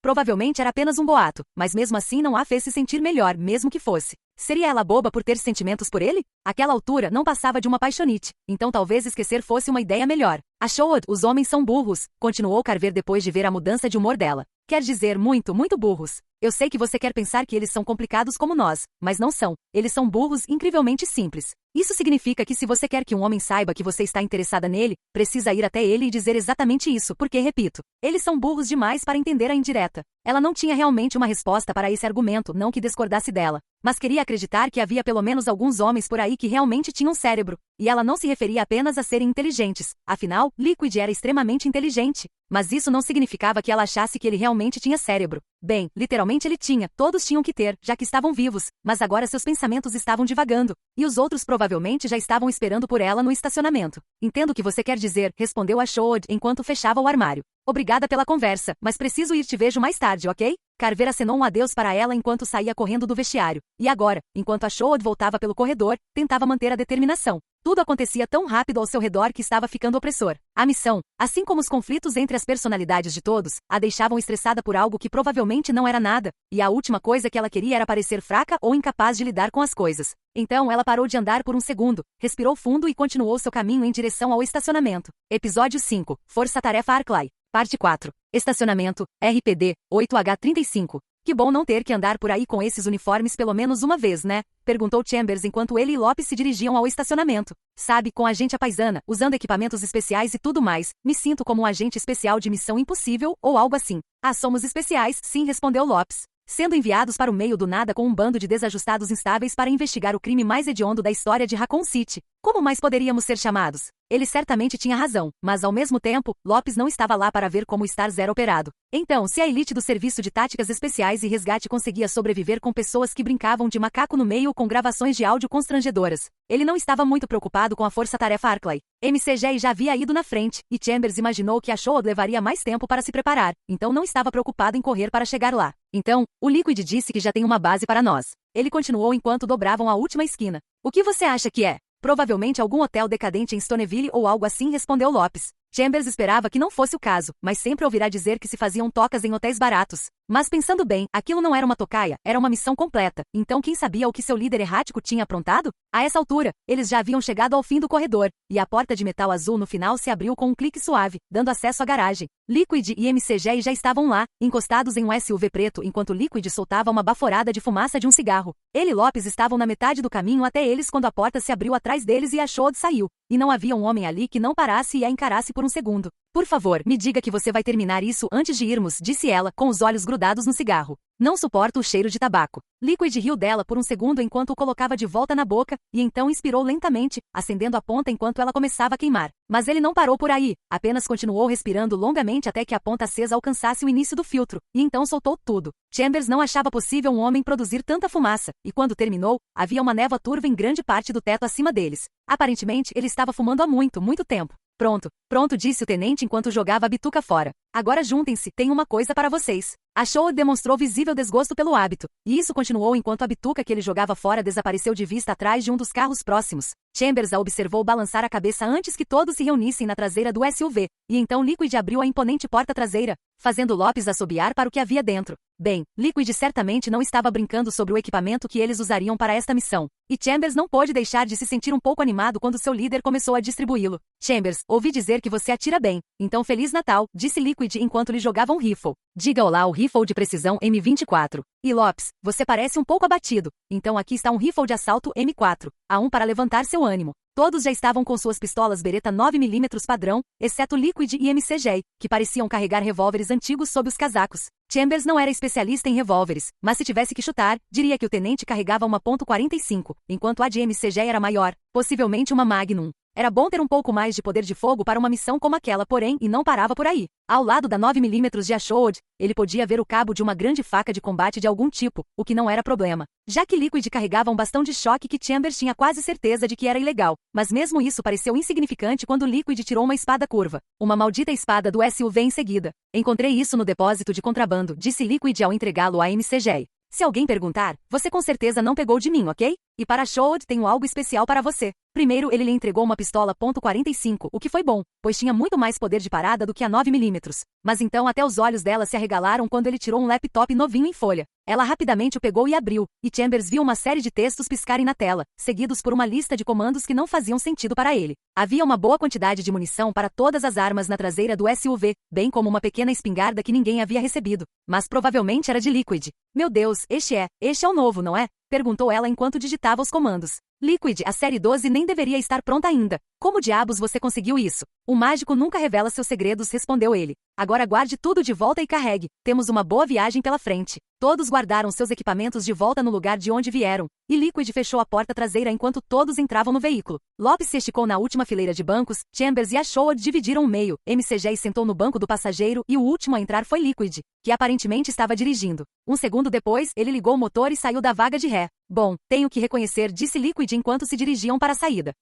Provavelmente era apenas um boato, mas mesmo assim não a fez se sentir melhor, mesmo que fosse. Seria ela boba por ter sentimentos por ele? Àquela altura não passava de uma paixonite, então talvez esquecer fosse uma ideia melhor. A Shoad, os homens são burros, continuou Carver depois de ver a mudança de humor dela. Quer dizer, muito, muito burros. Eu sei que você quer pensar que eles são complicados como nós, mas não são. Eles são burros incrivelmente simples. Isso significa que se você quer que um homem saiba que você está interessada nele, precisa ir até ele e dizer exatamente isso, porque, repito, eles são burros demais para entender a indireta. Ela não tinha realmente uma resposta para esse argumento, não que discordasse dela. mas queria acreditar que havia pelo menos alguns homens por aí que realmente tinham cérebro. E ela não se referia apenas a serem inteligentes. Afinal, Liquid era extremamente inteligente. Mas isso não significava que ela achasse que ele realmente tinha cérebro. Bem, literalmente ele tinha, todos tinham que ter, já que estavam vivos, mas agora seus pensamentos estavam divagando. E os outros provavelmente já estavam esperando por ela no estacionamento. Entendo o que você quer dizer, respondeu a Shoad enquanto fechava o armário. Obrigada pela conversa, mas preciso ir, te vejo mais tarde, ok? Carver acenou um adeus para ela enquanto saía correndo do vestiário. E agora, enquanto a Shoad voltava pelo corredor, tentava manter a determinação. Tudo acontecia tão rápido ao seu redor que estava ficando opressor. A missão, assim como os conflitos entre as personalidades de todos, a deixavam estressada por algo que provavelmente não era nada, e a última coisa que ela queria era parecer fraca ou incapaz de lidar com as coisas. Então ela parou de andar por um segundo, respirou fundo e continuou seu caminho em direção ao estacionamento. Episódio 5. Força-tarefa Arclay. Parte 4. Estacionamento, RPD, 8H35. Que bom não ter que andar por aí com esses uniformes pelo menos uma vez, né? Perguntou Chambers enquanto ele e Lopes se dirigiam ao estacionamento. Sabe, com a gente à paisana, usando equipamentos especiais e tudo mais, me sinto como um agente especial de Missão Impossível ou algo assim. Ah, somos especiais, sim, respondeu Lopes. Sendo enviados para o meio do nada com um bando de desajustados instáveis para investigar o crime mais hediondo da história de Raccoon City. Como mais poderíamos ser chamados? Ele certamente tinha razão, mas ao mesmo tempo, Lopes não estava lá para ver como Star Zero operado. Então, se a elite do Serviço de Táticas Especiais e Resgate conseguia sobreviver com pessoas que brincavam de macaco no meio com gravações de áudio constrangedoras, ele não estava muito preocupado com a força-tarefa Arclay. MCG já havia ido na frente, e Chambers imaginou que a Shoad levaria mais tempo para se preparar, então não estava preocupado em correr para chegar lá. Então, o Liquid disse que já tem uma base para nós. Ele continuou enquanto dobravam a última esquina. O que você acha que é? Provavelmente algum hotel decadente em Stoneville ou algo assim, respondeu Lopes. Chambers esperava que não fosse o caso, mas sempre ouvirá dizer que se faziam tocas em hotéis baratos. Mas pensando bem, aquilo não era uma tocaia, era uma missão completa. Então quem sabia o que seu líder errático tinha aprontado? A essa altura, eles já haviam chegado ao fim do corredor, e a porta de metal azul no final se abriu com um clique suave, dando acesso à garagem. Liquid e MCG já estavam lá, encostados em um SUV preto enquanto Liquid soltava uma baforada de fumaça de um cigarro. Ele e Lopes estavam na metade do caminho até eles quando a porta se abriu atrás deles e a Shoad saiu. E não havia um homem ali que não parasse e a encarasse por um segundo. Por favor, me diga que você vai terminar isso antes de irmos, disse ela, com os olhos grudados no cigarro. Não suporto o cheiro de tabaco. Liquid riu dela por um segundo enquanto o colocava de volta na boca, e então inspirou lentamente, acendendo a ponta enquanto ela começava a queimar. Mas ele não parou por aí, apenas continuou respirando longamente até que a ponta acesa alcançasse o início do filtro, e então soltou tudo. Chambers não achava possível um homem produzir tanta fumaça, e quando terminou, havia uma névoa turva em grande parte do teto acima deles. Aparentemente, ele estava fumando há muito, muito tempo. Pronto, disse o tenente enquanto jogava a bituca fora. Agora juntem-se, tenho uma coisa para vocês. A Shoad demonstrou visível desgosto pelo hábito, e isso continuou enquanto a bituca que ele jogava fora desapareceu de vista atrás de um dos carros próximos. Chambers a observou balançar a cabeça antes que todos se reunissem na traseira do SUV, e então Liquid abriu a imponente porta traseira, fazendo Lopes assobiar para o que havia dentro. Bem, Liquid certamente não estava brincando sobre o equipamento que eles usariam para esta missão, e Chambers não pôde deixar de se sentir um pouco animado quando seu líder começou a distribuí-lo. Chambers, ouvi dizer que você atira bem, então Feliz Natal, disse Liquid enquanto lhe jogava um rifle. Diga olá ao rifle de precisão M24. E Lopes, você parece um pouco abatido, então aqui está um rifle de assalto M4, A1 para levantar seu ânimo. Todos já estavam com suas pistolas Beretta 9mm padrão, exceto Liquid e MCG, que pareciam carregar revólveres antigos sob os casacos. Chambers não era especialista em revólveres, mas se tivesse que chutar, diria que o tenente carregava uma .45, enquanto a de MCG era maior, possivelmente uma Magnum. Era bom ter um pouco mais de poder de fogo para uma missão como aquela, porém, e não parava por aí. Ao lado da 9mm de Shoad, ele podia ver o cabo de uma grande faca de combate de algum tipo, o que não era problema. Já que Liquid carregava um bastão de choque que Chambers tinha quase certeza de que era ilegal, mas mesmo isso pareceu insignificante quando Liquid tirou uma espada curva. Uma maldita espada do SUV em seguida. Encontrei isso no depósito de contrabando, disse Liquid ao entregá-lo à MCG. Se alguém perguntar, você com certeza não pegou de mim, ok? E para Shoad tenho algo especial para você. Primeiro ele lhe entregou uma pistola .45, o que foi bom, pois tinha muito mais poder de parada do que a 9mm. Mas então até os olhos dela se arregalaram quando ele tirou um laptop novinho em folha. Ela rapidamente o pegou e abriu, e Chambers viu uma série de textos piscarem na tela, seguidos por uma lista de comandos que não faziam sentido para ele. Havia uma boa quantidade de munição para todas as armas na traseira do SUV, bem como uma pequena espingarda que ninguém havia recebido, mas provavelmente era de Liquid. Meu Deus, este é o novo, não é? Perguntou ela enquanto digitava os comandos. Liquid, a série 12 nem deveria estar pronta ainda. Como diabos você conseguiu isso? O mágico nunca revela seus segredos, respondeu ele. Agora guarde tudo de volta e carregue. Temos uma boa viagem pela frente. Todos guardaram seus equipamentos de volta no lugar de onde vieram, e Liquid fechou a porta traseira enquanto todos entravam no veículo. Lopes se esticou na última fileira de bancos, Chambers e a Shoad dividiram o meio, MCG sentou no banco do passageiro e o último a entrar foi Liquid, que aparentemente estava dirigindo. Um segundo depois, ele ligou o motor e saiu da vaga de ré. Bom, tenho que reconhecer, disse Liquid enquanto se dirigiam para a saída.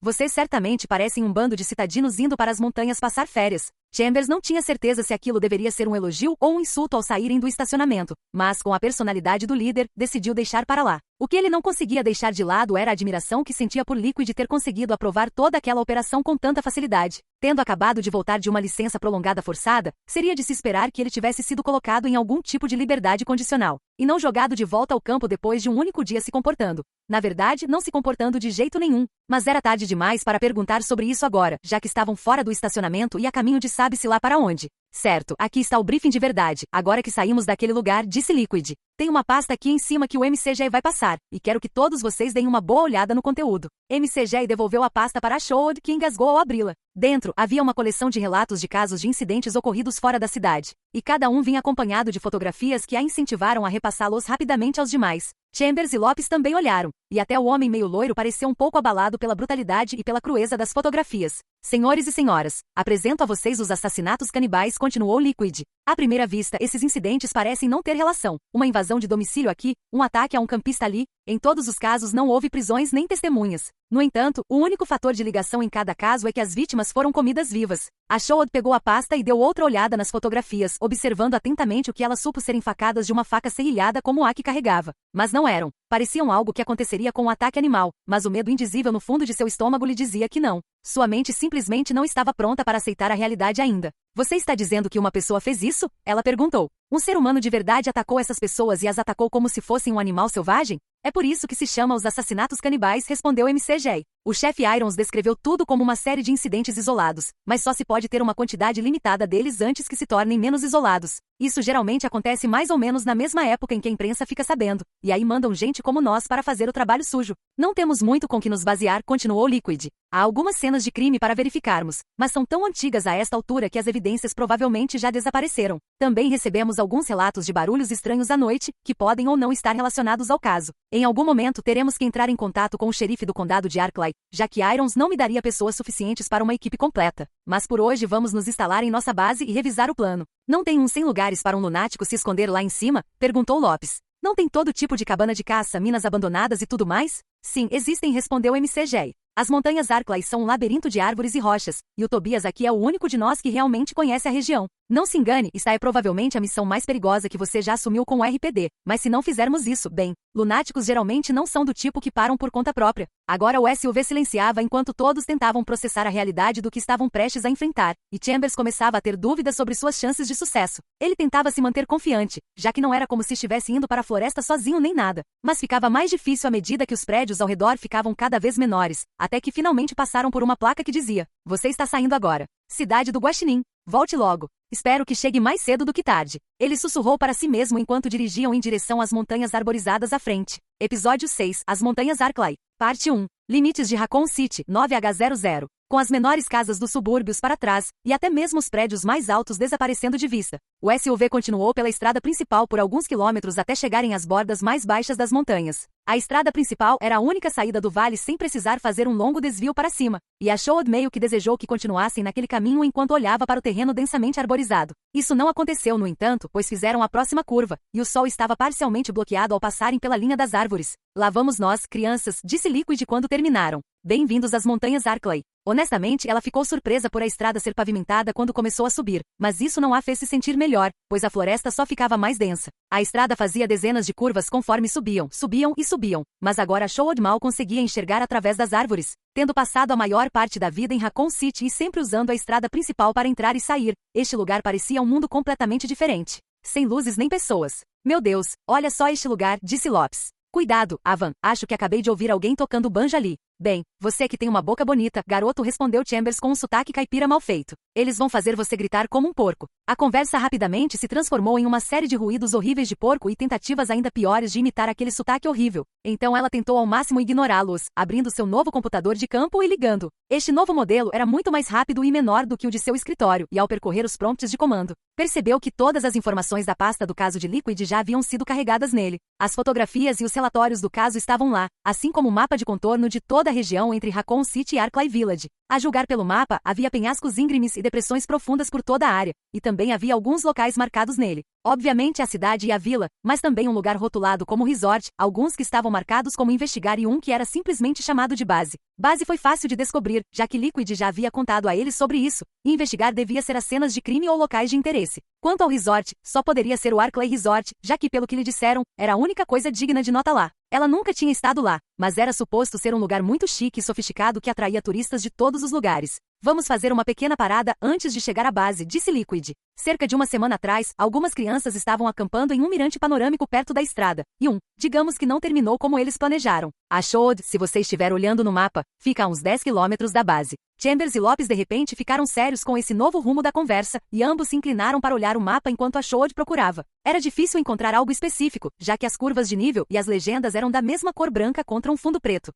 Vocês certamente parecem um bando de citadinos indo para as montanhas passar férias. Chambers não tinha certeza se aquilo deveria ser um elogio ou um insulto ao saírem do estacionamento, mas com a personalidade do líder, decidiu deixar para lá. O que ele não conseguia deixar de lado era a admiração que sentia por Liquid ter conseguido aprovar toda aquela operação com tanta facilidade. Tendo acabado de voltar de uma licença prolongada forçada, seria de se esperar que ele tivesse sido colocado em algum tipo de liberdade condicional, e não jogado de volta ao campo depois de um único dia se comportando. Na verdade, não se comportando de jeito nenhum, mas era tarde demais para perguntar sobre isso agora, já que estavam fora do estacionamento e a caminho de sabe-se lá para onde. Certo, aqui está o briefing de verdade, agora que saímos daquele lugar, disse Liquid. Tem uma pasta aqui em cima que o MCG vai passar, e quero que todos vocês deem uma boa olhada no conteúdo. MCG devolveu a pasta para a Shoad, que engasgou ao abri-la. Dentro, havia uma coleção de relatos de casos de incidentes ocorridos fora da cidade, e cada um vinha acompanhado de fotografias que a incentivaram a repassá-los rapidamente aos demais. Chambers e Lopes também olharam, e até o homem meio loiro pareceu um pouco abalado pela brutalidade e pela crueza das fotografias. Senhores e senhoras, apresento a vocês os assassinatos canibais, continuou Liquid. À primeira vista, esses incidentes parecem não ter relação. Uma invasão de domicílio aqui, um ataque a um campista ali. Em todos os casos não houve prisões nem testemunhas. No entanto, o único fator de ligação em cada caso é que as vítimas foram comidas vivas. A Shoad pegou a pasta e deu outra olhada nas fotografias, observando atentamente o que ela supo serem facadas de uma faca serrilhada como a que carregava. Mas não eram. Pareciam algo que aconteceria com um ataque animal, mas o medo indizível no fundo de seu estômago lhe dizia que não. Sua mente simplesmente não estava pronta para aceitar a realidade ainda. Você está dizendo que uma pessoa fez isso? Ela perguntou. Um ser humano de verdade atacou essas pessoas e as atacou como se fossem um animal selvagem? É por isso que se chama os assassinatos canibais, respondeu MCG. O chefe Irons descreveu tudo como uma série de incidentes isolados, mas só se pode ter uma quantidade limitada deles antes que se tornem menos isolados. Isso geralmente acontece mais ou menos na mesma época em que a imprensa fica sabendo, e aí mandam gente como nós para fazer o trabalho sujo. Não temos muito com que nos basear, continuou Liquid. Há algumas cenas de crime para verificarmos, mas são tão antigas a esta altura que as evidências provavelmente já desapareceram. Também recebemos alguns relatos de barulhos estranhos à noite, que podem ou não estar relacionados ao caso. Em algum momento teremos que entrar em contato com o xerife do condado de Arklay, já que Irons não me daria pessoas suficientes para uma equipe completa. Mas por hoje vamos nos instalar em nossa base e revisar o plano. Não tem uns 100 lugares para um lunático se esconder lá em cima? Perguntou Lopes. Não tem todo tipo de cabana de caça, minas abandonadas e tudo mais? Sim, existem, respondeu MCG. As montanhas Arklay são um labirinto de árvores e rochas, e o Tobias aqui é o único de nós que realmente conhece a região. Não se engane, esta é provavelmente a missão mais perigosa que você já assumiu com o RPD, mas se não fizermos isso, bem, lunáticos geralmente não são do tipo que param por conta própria. Agora o SUV silenciava enquanto todos tentavam processar a realidade do que estavam prestes a enfrentar, e Chambers começava a ter dúvidas sobre suas chances de sucesso. Ele tentava se manter confiante, já que não era como se estivesse indo para a floresta sozinho nem nada, mas ficava mais difícil à medida que os prédios ao redor ficavam cada vez menores, até que finalmente passaram por uma placa que dizia: "Você está saindo agora. Cidade do Guaxinim. Volte logo. Espero que chegue mais cedo do que tarde." Ele sussurrou para si mesmo enquanto dirigiam em direção às montanhas arborizadas à frente. Episódio 6. As Montanhas Arklay. Parte 1. Limites de Raccoon City, 9H00. Com as menores casas dos subúrbios para trás, e até mesmo os prédios mais altos desaparecendo de vista. O SUV continuou pela estrada principal por alguns quilômetros até chegarem às bordas mais baixas das montanhas. A estrada principal era a única saída do vale sem precisar fazer um longo desvio para cima, e a Shoad meio que desejou que continuassem naquele caminho enquanto olhava para o terreno densamente arborizado. Isso não aconteceu, no entanto, pois fizeram a próxima curva, e o sol estava parcialmente bloqueado ao passarem pela linha das árvores. "Lá vamos nós, crianças", disse Liquid quando terminaram. "Bem-vindos às montanhas Arklay." Honestamente, ela ficou surpresa por a estrada ser pavimentada quando começou a subir, mas isso não a fez se sentir melhor, pois a floresta só ficava mais densa. A estrada fazia dezenas de curvas conforme subiam e subiam, mas agora Shoad mal conseguia enxergar através das árvores. Tendo passado a maior parte da vida em Raccoon City e sempre usando a estrada principal para entrar e sair, este lugar parecia um mundo completamente diferente. Sem luzes nem pessoas. "Meu Deus, olha só este lugar", disse Lopes. "Cuidado, Avan, acho que acabei de ouvir alguém tocando banjo ali." Bem, você que tem uma boca bonita, garoto, respondeu Chambers com um sotaque caipira mal feito. Eles vão fazer você gritar como um porco. A conversa rapidamente se transformou em uma série de ruídos horríveis de porco e tentativas ainda piores de imitar aquele sotaque horrível. Então ela tentou ao máximo ignorá-los, abrindo seu novo computador de campo e ligando. Este novo modelo era muito mais rápido e menor do que o de seu escritório, e ao percorrer os prompts de comando, percebeu que todas as informações da pasta do caso de Liquid já haviam sido carregadas nele. As fotografias e os relatórios do caso estavam lá, assim como o mapa de contorno de toda a região entre Raccoon City e Arclay Village. A julgar pelo mapa, havia penhascos íngremes e depressões profundas por toda a área, e também havia alguns locais marcados nele. Obviamente a cidade e a vila, mas também um lugar rotulado como resort, alguns que estavam marcados como investigar e um que era simplesmente chamado de base. Base foi fácil de descobrir, já que Liquid já havia contado a eles sobre isso, e investigar devia ser as cenas de crime ou locais de interesse. Quanto ao resort, só poderia ser o Arclay Resort, já que pelo que lhe disseram, era a única coisa digna de nota lá. Ela nunca tinha estado lá, mas era suposto ser um lugar muito chique e sofisticado que atraía turistas de todos os lugares. Vamos fazer uma pequena parada antes de chegar à base, disse Liquid. Cerca de uma semana atrás, algumas crianças estavam acampando em um mirante panorâmico perto da estrada, e digamos que não terminou como eles planejaram. A Shod, se você estiver olhando no mapa, fica a uns 10 quilômetros da base. Chambers e Lopes de repente ficaram sérios com esse novo rumo da conversa, e ambos se inclinaram para olhar o mapa enquanto a Shod procurava. Era difícil encontrar algo específico, já que as curvas de nível e as legendas eram da mesma cor branca contra um fundo preto.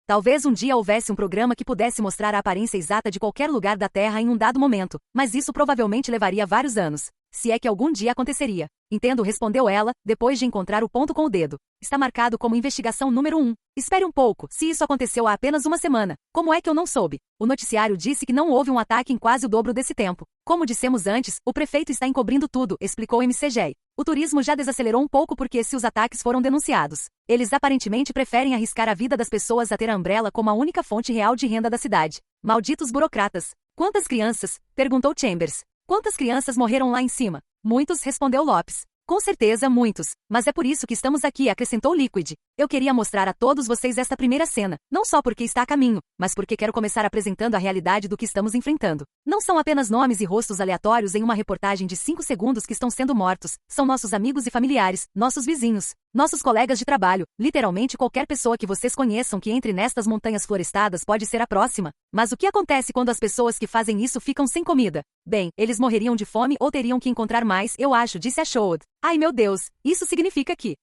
Talvez um dia houvesse um programa que pudesse mostrar a aparência exata de qualquer lugar da Terra em um dado momento, mas isso provavelmente levaria vários anos. Se é que algum dia aconteceria. Entendo, respondeu ela, depois de encontrar o ponto com o dedo. Está marcado como investigação número 1. Espere um pouco, se isso aconteceu há apenas uma semana. Como é que eu não soube? O noticiário disse que não houve um ataque em quase o dobro desse tempo. Como dissemos antes, o prefeito está encobrindo tudo, explicou MCG. O turismo já desacelerou um pouco porque se os ataques foram denunciados. Eles aparentemente preferem arriscar a vida das pessoas a ter a Umbrella como a única fonte real de renda da cidade. Malditos burocratas. Quantas crianças? Perguntou Chambers. Quantas crianças morreram lá em cima? Muitos, respondeu Lopes. Com certeza, muitos. Mas é por isso que estamos aqui, acrescentou Liquid. Eu queria mostrar a todos vocês esta primeira cena, não só porque está a caminho, mas porque quero começar apresentando a realidade do que estamos enfrentando. Não são apenas nomes e rostos aleatórios em uma reportagem de 5 segundos que estão sendo mortos, são nossos amigos e familiares, nossos vizinhos, nossos colegas de trabalho, literalmente qualquer pessoa que vocês conheçam que entre nestas montanhas florestadas pode ser a próxima. Mas o que acontece quando as pessoas que fazem isso ficam sem comida? Bem, eles morreriam de fome ou teriam que encontrar mais, eu acho, disse a Shod. Ai meu Deus, isso significa que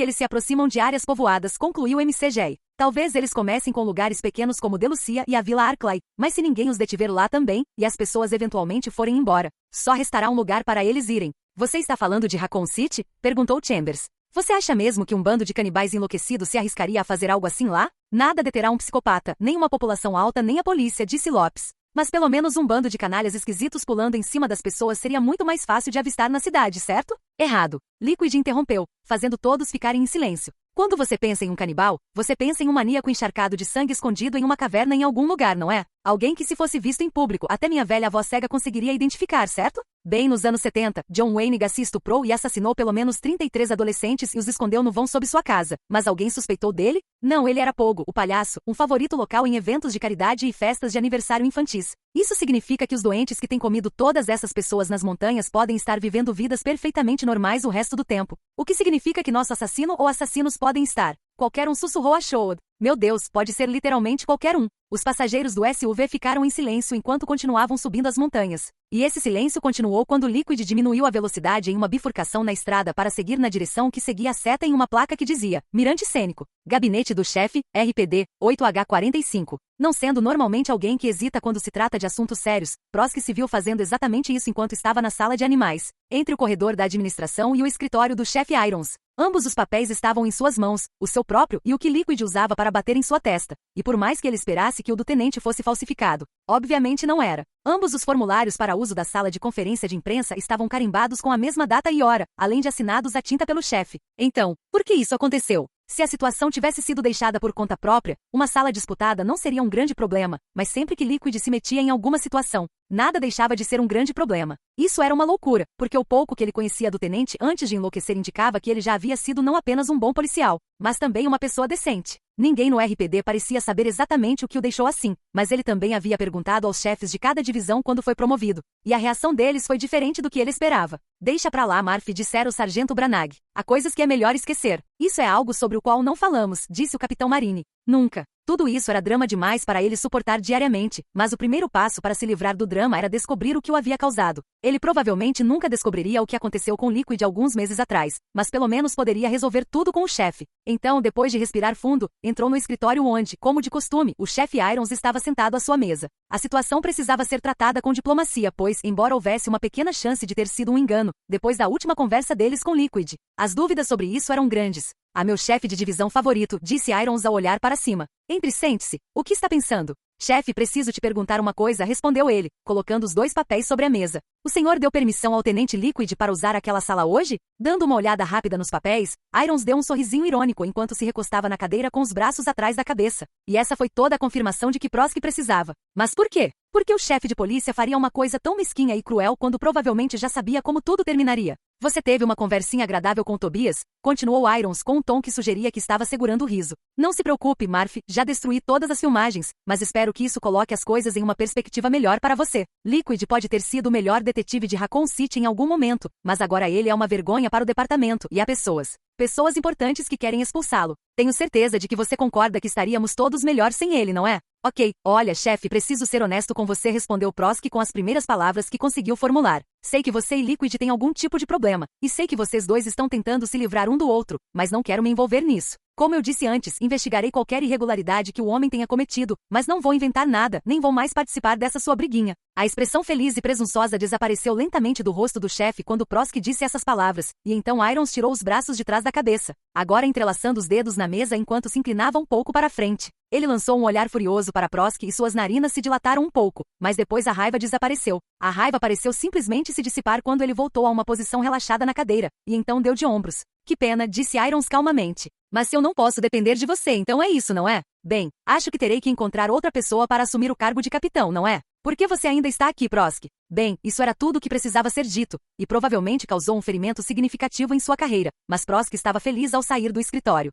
eles se aproximam de áreas povoadas, concluiu MCG. Talvez eles comecem com lugares pequenos como Delucia e a Vila Arclay, mas se ninguém os detiver lá também, e as pessoas eventualmente forem embora, só restará um lugar para eles irem. Você está falando de Raccoon City? Perguntou Chambers. Você acha mesmo que um bando de canibais enlouquecidos se arriscaria a fazer algo assim lá? Nada deterá um psicopata, nem uma população alta nem a polícia, disse Lopes. Mas pelo menos um bando de canalhas esquisitos pulando em cima das pessoas seria muito mais fácil de avistar na cidade, certo? Errado. Liquid interrompeu, fazendo todos ficarem em silêncio. Quando você pensa em um canibal, você pensa em um maníaco encharcado de sangue escondido em uma caverna em algum lugar, não é? Alguém que se fosse visto em público, até minha velha avó cega conseguiria identificar, certo? Bem, nos anos 70, John Wayne Gacy estuprou e assassinou pelo menos 33 adolescentes e os escondeu no vão sob sua casa. Mas alguém suspeitou dele? Não, ele era Pogo, o palhaço, um favorito local em eventos de caridade e festas de aniversário infantis. Isso significa que os doentes que têm comido todas essas pessoas nas montanhas podem estar vivendo vidas perfeitamente normais o resto do tempo. O que significa que nosso assassino ou assassinos podem estar. Qualquer um, sussurrou a Shod. Meu Deus, pode ser literalmente qualquer um. Os passageiros do SUV ficaram em silêncio enquanto continuavam subindo as montanhas. E esse silêncio continuou quando Liquid diminuiu a velocidade em uma bifurcação na estrada para seguir na direção que seguia a seta em uma placa que dizia Mirante Cênico, Gabinete do Chefe, RPD, 8H45. Não sendo normalmente alguém que hesita quando se trata de assuntos sérios, Prosky se viu fazendo exatamente isso enquanto estava na sala de animais, entre o corredor da administração e o escritório do chefe Irons. Ambos os papéis estavam em suas mãos, o seu próprio e o que Liquid usava para bater em sua testa. E por mais que ele esperasse que o do tenente fosse falsificado, obviamente não era. Ambos os formulários para uso da sala de conferência de imprensa estavam carimbados com a mesma data e hora, além de assinados à tinta pelo chefe. Então, por que isso aconteceu? Se a situação tivesse sido deixada por conta própria, uma sala disputada não seria um grande problema, mas sempre que Liquid se metia em alguma situação, nada deixava de ser um grande problema. Isso era uma loucura, porque o pouco que ele conhecia do tenente antes de enlouquecer indicava que ele já havia sido não apenas um bom policial, mas também uma pessoa decente. Ninguém no RPD parecia saber exatamente o que o deixou assim, mas ele também havia perguntado aos chefes de cada divisão quando foi promovido, e a reação deles foi diferente do que ele esperava. Deixa pra lá, Murphy, dissera o sargento Branagh. Há coisas que é melhor esquecer. Isso é algo sobre o qual não falamos, disse o capitão Marine. Nunca. Tudo isso era drama demais para ele suportar diariamente, mas o primeiro passo para se livrar do drama era descobrir o que o havia causado. Ele provavelmente nunca descobriria o que aconteceu com Liquid alguns meses atrás, mas pelo menos poderia resolver tudo com o chefe. Então, depois de respirar fundo, entrou no escritório onde, como de costume, o chefe Irons estava sentado à sua mesa. A situação precisava ser tratada com diplomacia, pois, embora houvesse uma pequena chance de ter sido um engano, depois da última conversa deles com Liquid, as dúvidas sobre isso eram grandes. Meu chefe de divisão favorito, disse Irons ao olhar para cima. Entre, sente-se. O que está pensando? Chefe, preciso te perguntar uma coisa, respondeu ele, colocando os 2 papéis sobre a mesa. O senhor deu permissão ao Tenente Liquid para usar aquela sala hoje? Dando uma olhada rápida nos papéis, Irons deu um sorrisinho irônico enquanto se recostava na cadeira com os braços atrás da cabeça. E essa foi toda a confirmação de que Prosky precisava. Mas por quê? Porque o chefe de polícia faria uma coisa tão mesquinha e cruel quando provavelmente já sabia como tudo terminaria. Você teve uma conversinha agradável com Tobias? Continuou Irons com um tom que sugeria que estava segurando o riso. Não se preocupe, Murphy, já destruí todas as filmagens, mas espero que isso coloque as coisas em uma perspectiva melhor para você. Liquid pode ter sido o melhor detetive de Raccoon City em algum momento, mas agora ele é uma vergonha para o departamento e há pessoas importantes que querem expulsá-lo. Tenho certeza de que você concorda que estaríamos todos melhor sem ele, não é? Ok, olha, chefe, preciso ser honesto com você, respondeu Prosky com as primeiras palavras que conseguiu formular. Sei que você e Liquid têm algum tipo de problema, e sei que vocês dois estão tentando se livrar um do outro, mas não quero me envolver nisso. Como eu disse antes, investigarei qualquer irregularidade que o homem tenha cometido, mas não vou inventar nada, nem vou mais participar dessa sua briguinha. A expressão feliz e presunçosa desapareceu lentamente do rosto do chefe quando Prosky disse essas palavras, e então Irons tirou os braços de trás da cabeça, agora entrelaçando os dedos na mesa enquanto se inclinava um pouco para a frente. Ele lançou um olhar furioso para Prosky e suas narinas se dilataram um pouco, mas depois a raiva desapareceu. A raiva pareceu simplesmente se dissipar quando ele voltou a uma posição relaxada na cadeira, e então deu de ombros. Que pena, disse Irons calmamente. Mas se eu não posso depender de você, então é isso, não é? Bem, acho que terei que encontrar outra pessoa para assumir o cargo de capitão, não é? Por que você ainda está aqui, Prosky? Bem, isso era tudo o que precisava ser dito, e provavelmente causou um ferimento significativo em sua carreira, mas Prosky estava feliz ao sair do escritório.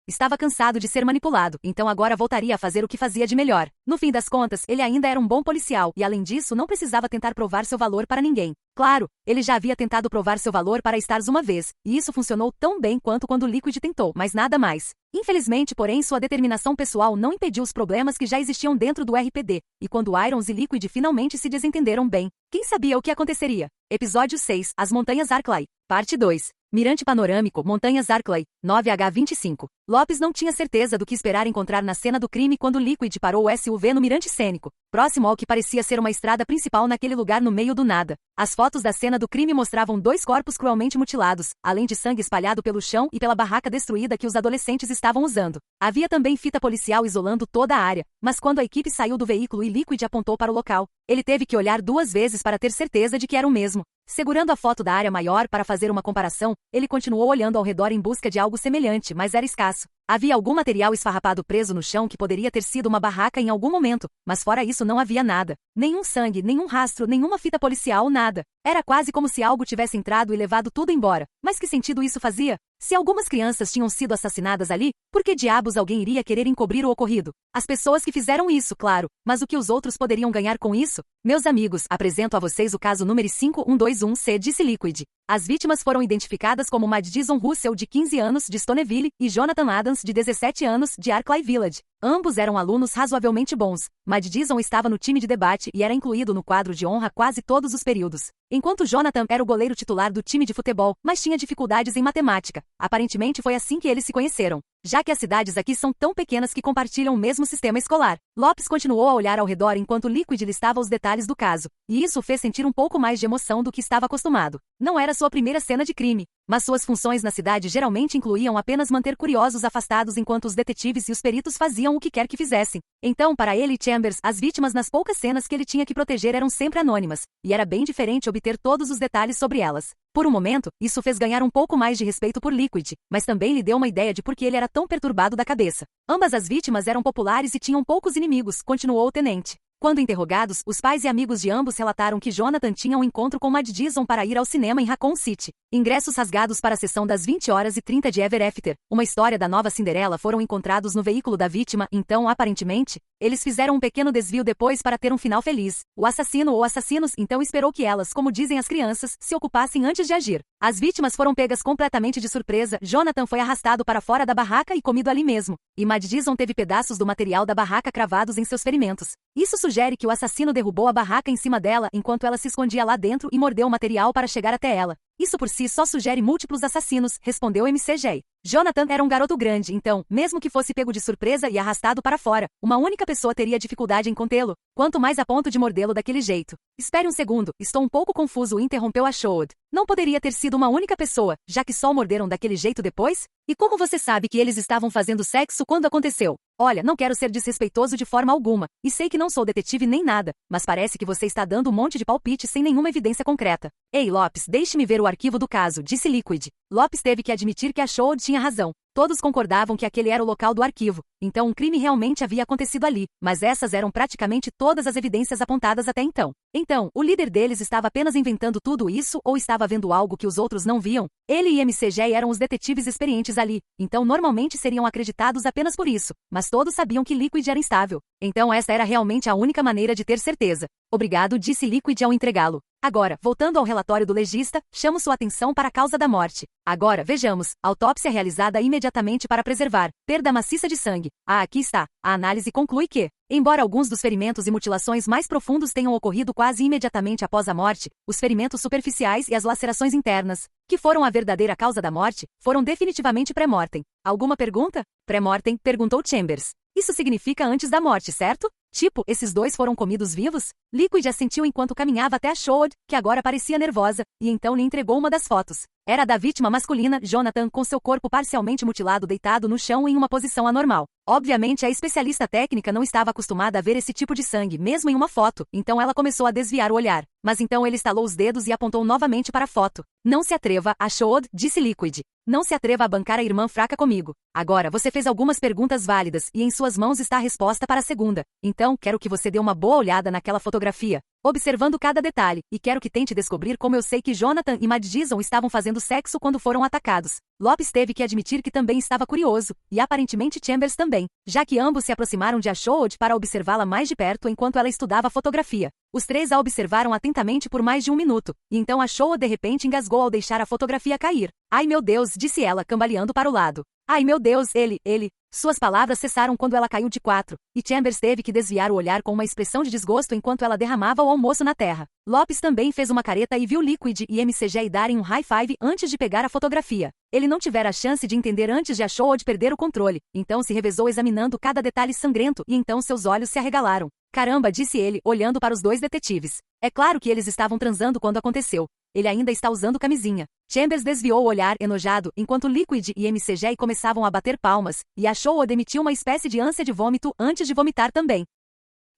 Estava cansado de ser manipulado, então agora voltaria a fazer o que fazia de melhor. No fim das contas, ele ainda era um bom policial e, além disso, não precisava tentar provar seu valor para ninguém. Claro, ele já havia tentado provar seu valor para Stars uma vez, e isso funcionou tão bem quanto quando Liquid tentou, mas nada mais. Infelizmente, porém, sua determinação pessoal não impediu os problemas que já existiam dentro do RPD, e quando Irons e Liquid finalmente se desentenderam bem, quem sabia o que aconteceria? Episódio 6, As Montanhas Arklay, Parte 2. Mirante panorâmico, Montanhas Arklay, 9H25. Lopes não tinha certeza do que esperar encontrar na cena do crime quando Liquid parou o SUV no mirante cênico, próximo ao que parecia ser uma estrada principal naquele lugar no meio do nada. As fotos da cena do crime mostravam 2 corpos cruelmente mutilados, além de sangue espalhado pelo chão e pela barraca destruída que os adolescentes estavam usando. Havia também fita policial isolando toda a área, mas quando a equipe saiu do veículo e Liquid apontou para o local, ele teve que olhar 2 vezes para ter certeza de que era o mesmo. Segurando a foto da área maior para fazer uma comparação, ele continuou olhando ao redor em busca de algo semelhante, mas era escasso. Havia algum material esfarrapado preso no chão que poderia ter sido uma barraca em algum momento, mas fora isso não havia nada. Nenhum sangue, nenhum rastro, nenhuma fita policial, nada. Era quase como se algo tivesse entrado e levado tudo embora. Mas que sentido isso fazia? Se algumas crianças tinham sido assassinadas ali, por que diabos alguém iria querer encobrir o ocorrido? As pessoas que fizeram isso, claro, mas o que os outros poderiam ganhar com isso? Meus amigos, apresento a vocês o caso número 5121C, disse Liquid. As vítimas foram identificadas como Madison Russell, de 15 anos, de Stoneville, e Jonathan Adams, de 17 anos, de Arklay Village. Ambos eram alunos razoavelmente bons. Madison estava no time de debate e era incluído no quadro de honra quase todos os períodos. Enquanto Jonathan era o goleiro titular do time de futebol, mas tinha dificuldades em matemática. Aparentemente foi assim que eles se conheceram, já que as cidades aqui são tão pequenas que compartilham o mesmo sistema escolar. Lopes continuou a olhar ao redor enquanto Liquid listava os detalhes do caso, e isso o fez sentir um pouco mais de emoção do que estava acostumado. Não era sua primeira cena de crime, mas suas funções na cidade geralmente incluíam apenas manter curiosos afastados enquanto os detetives e os peritos faziam o que quer que fizessem. Então, para ele e Chambers, as vítimas nas poucas cenas que ele tinha que proteger eram sempre anônimas, e era bem diferente obter todos os detalhes sobre elas. Por um momento, isso fez ganhar um pouco mais de respeito por Liquid, mas também lhe deu uma ideia de por que ele era tão perturbado da cabeça. Ambas as vítimas eram populares e tinham poucos inimigos, continuou o tenente. Quando interrogados, os pais e amigos de ambos relataram que Jonathan tinha um encontro com Madison para ir ao cinema em Raccoon City. Ingressos rasgados para a sessão das 20h30 de Ever After, uma história da nova Cinderela, foram encontrados no veículo da vítima, então, aparentemente, eles fizeram um pequeno desvio depois para ter um final feliz. O assassino ou assassinos então esperou que elas, como dizem as crianças, se ocupassem antes de agir. As vítimas foram pegas completamente de surpresa. Jonathan foi arrastado para fora da barraca e comido ali mesmo. E Madison teve pedaços do material da barraca cravados em seus ferimentos. Isso sugere que o assassino derrubou a barraca em cima dela enquanto ela se escondia lá dentro e mordeu o material para chegar até ela. Isso por si só sugere múltiplos assassinos, respondeu MCJ. Jonathan era um garoto grande, então, mesmo que fosse pego de surpresa e arrastado para fora, uma única pessoa teria dificuldade em contê-lo, quanto mais a ponto de mordê-lo daquele jeito. Espere um segundo, estou um pouco confuso, interrompeu a Showed. Não poderia ter sido uma única pessoa, já que só o morderam daquele jeito depois? E como você sabe que eles estavam fazendo sexo quando aconteceu? Olha, não quero ser desrespeitoso de forma alguma, e sei que não sou detetive nem nada, mas parece que você está dando um monte de palpite sem nenhuma evidência concreta. Ei, Lopes, deixe-me ver o arquivo do caso, disse Liquid. Lopes teve que admitir que a Showed tinha razão. Todos concordavam que aquele era o local do arquivo, então um crime realmente havia acontecido ali, mas essas eram praticamente todas as evidências apontadas até então. Então, o líder deles estava apenas inventando tudo isso ou estava vendo algo que os outros não viam? Ele e MCJ eram os detetives experientes ali, então normalmente seriam acreditados apenas por isso, mas todos sabiam que Liquid era instável. Então essa era realmente a única maneira de ter certeza. Obrigado, disse Liquid ao entregá-lo. Agora, voltando ao relatório do legista, chamo sua atenção para a causa da morte. Agora, vejamos, autópsia realizada imediatamente para preservar, perda maciça de sangue. Aqui está. A análise conclui que, embora alguns dos ferimentos e mutilações mais profundos tenham ocorrido quase imediatamente após a morte, os ferimentos superficiais e as lacerações internas, que foram a verdadeira causa da morte, foram definitivamente pré-mortem. Alguma pergunta? Pré-mortem, perguntou Chambers. Isso significa antes da morte, certo? Tipo, esses dois foram comidos vivos? Liquid assentiu enquanto caminhava até a Showed, que agora parecia nervosa, e então lhe entregou uma das fotos. Era da vítima masculina, Jonathan, com seu corpo parcialmente mutilado deitado no chão em uma posição anormal. Obviamente, a especialista técnica não estava acostumada a ver esse tipo de sangue, mesmo em uma foto, então ela começou a desviar o olhar. Mas então ele estalou os dedos e apontou novamente para a foto. Não se atreva, a Showed, disse Liquid. Não se atreva a bancar a irmã fraca comigo. Agora, você fez algumas perguntas válidas e em suas mãos está a resposta para a segunda. Então, quero que você dê uma boa olhada naquela fotografia, observando cada detalhe, e quero que tente descobrir como eu sei que Jonathan e Madison estavam fazendo sexo quando foram atacados. Lopes teve que admitir que também estava curioso, e aparentemente Chambers também, já que ambos se aproximaram de Ashod para observá-la mais de perto enquanto ela estudava a fotografia. Os três a observaram atentamente por mais de 1 minuto, e então Ashod de repente engasgou ao deixar a fotografia cair. Ai meu Deus, disse ela, cambaleando para o lado. Ai meu Deus, ele... Suas palavras cessaram quando ela caiu de 4, e Chambers teve que desviar o olhar com uma expressão de desgosto enquanto ela derramava o almoço na terra. Lopes também fez uma careta e viu Liquid e MCJ darem um high five antes de pegar a fotografia. Ele não tivera a chance de entender antes de Ashod perder o controle, então se revezou examinando cada detalhe sangrento e então seus olhos se arregalaram. Caramba, disse ele, olhando para os dois detetives. É claro que eles estavam transando quando aconteceu. Ele ainda está usando camisinha. Chambers desviou o olhar, enojado, enquanto Liquid e MCJ começavam a bater palmas, e Ashod emitiu uma espécie de ânsia de vômito antes de vomitar também.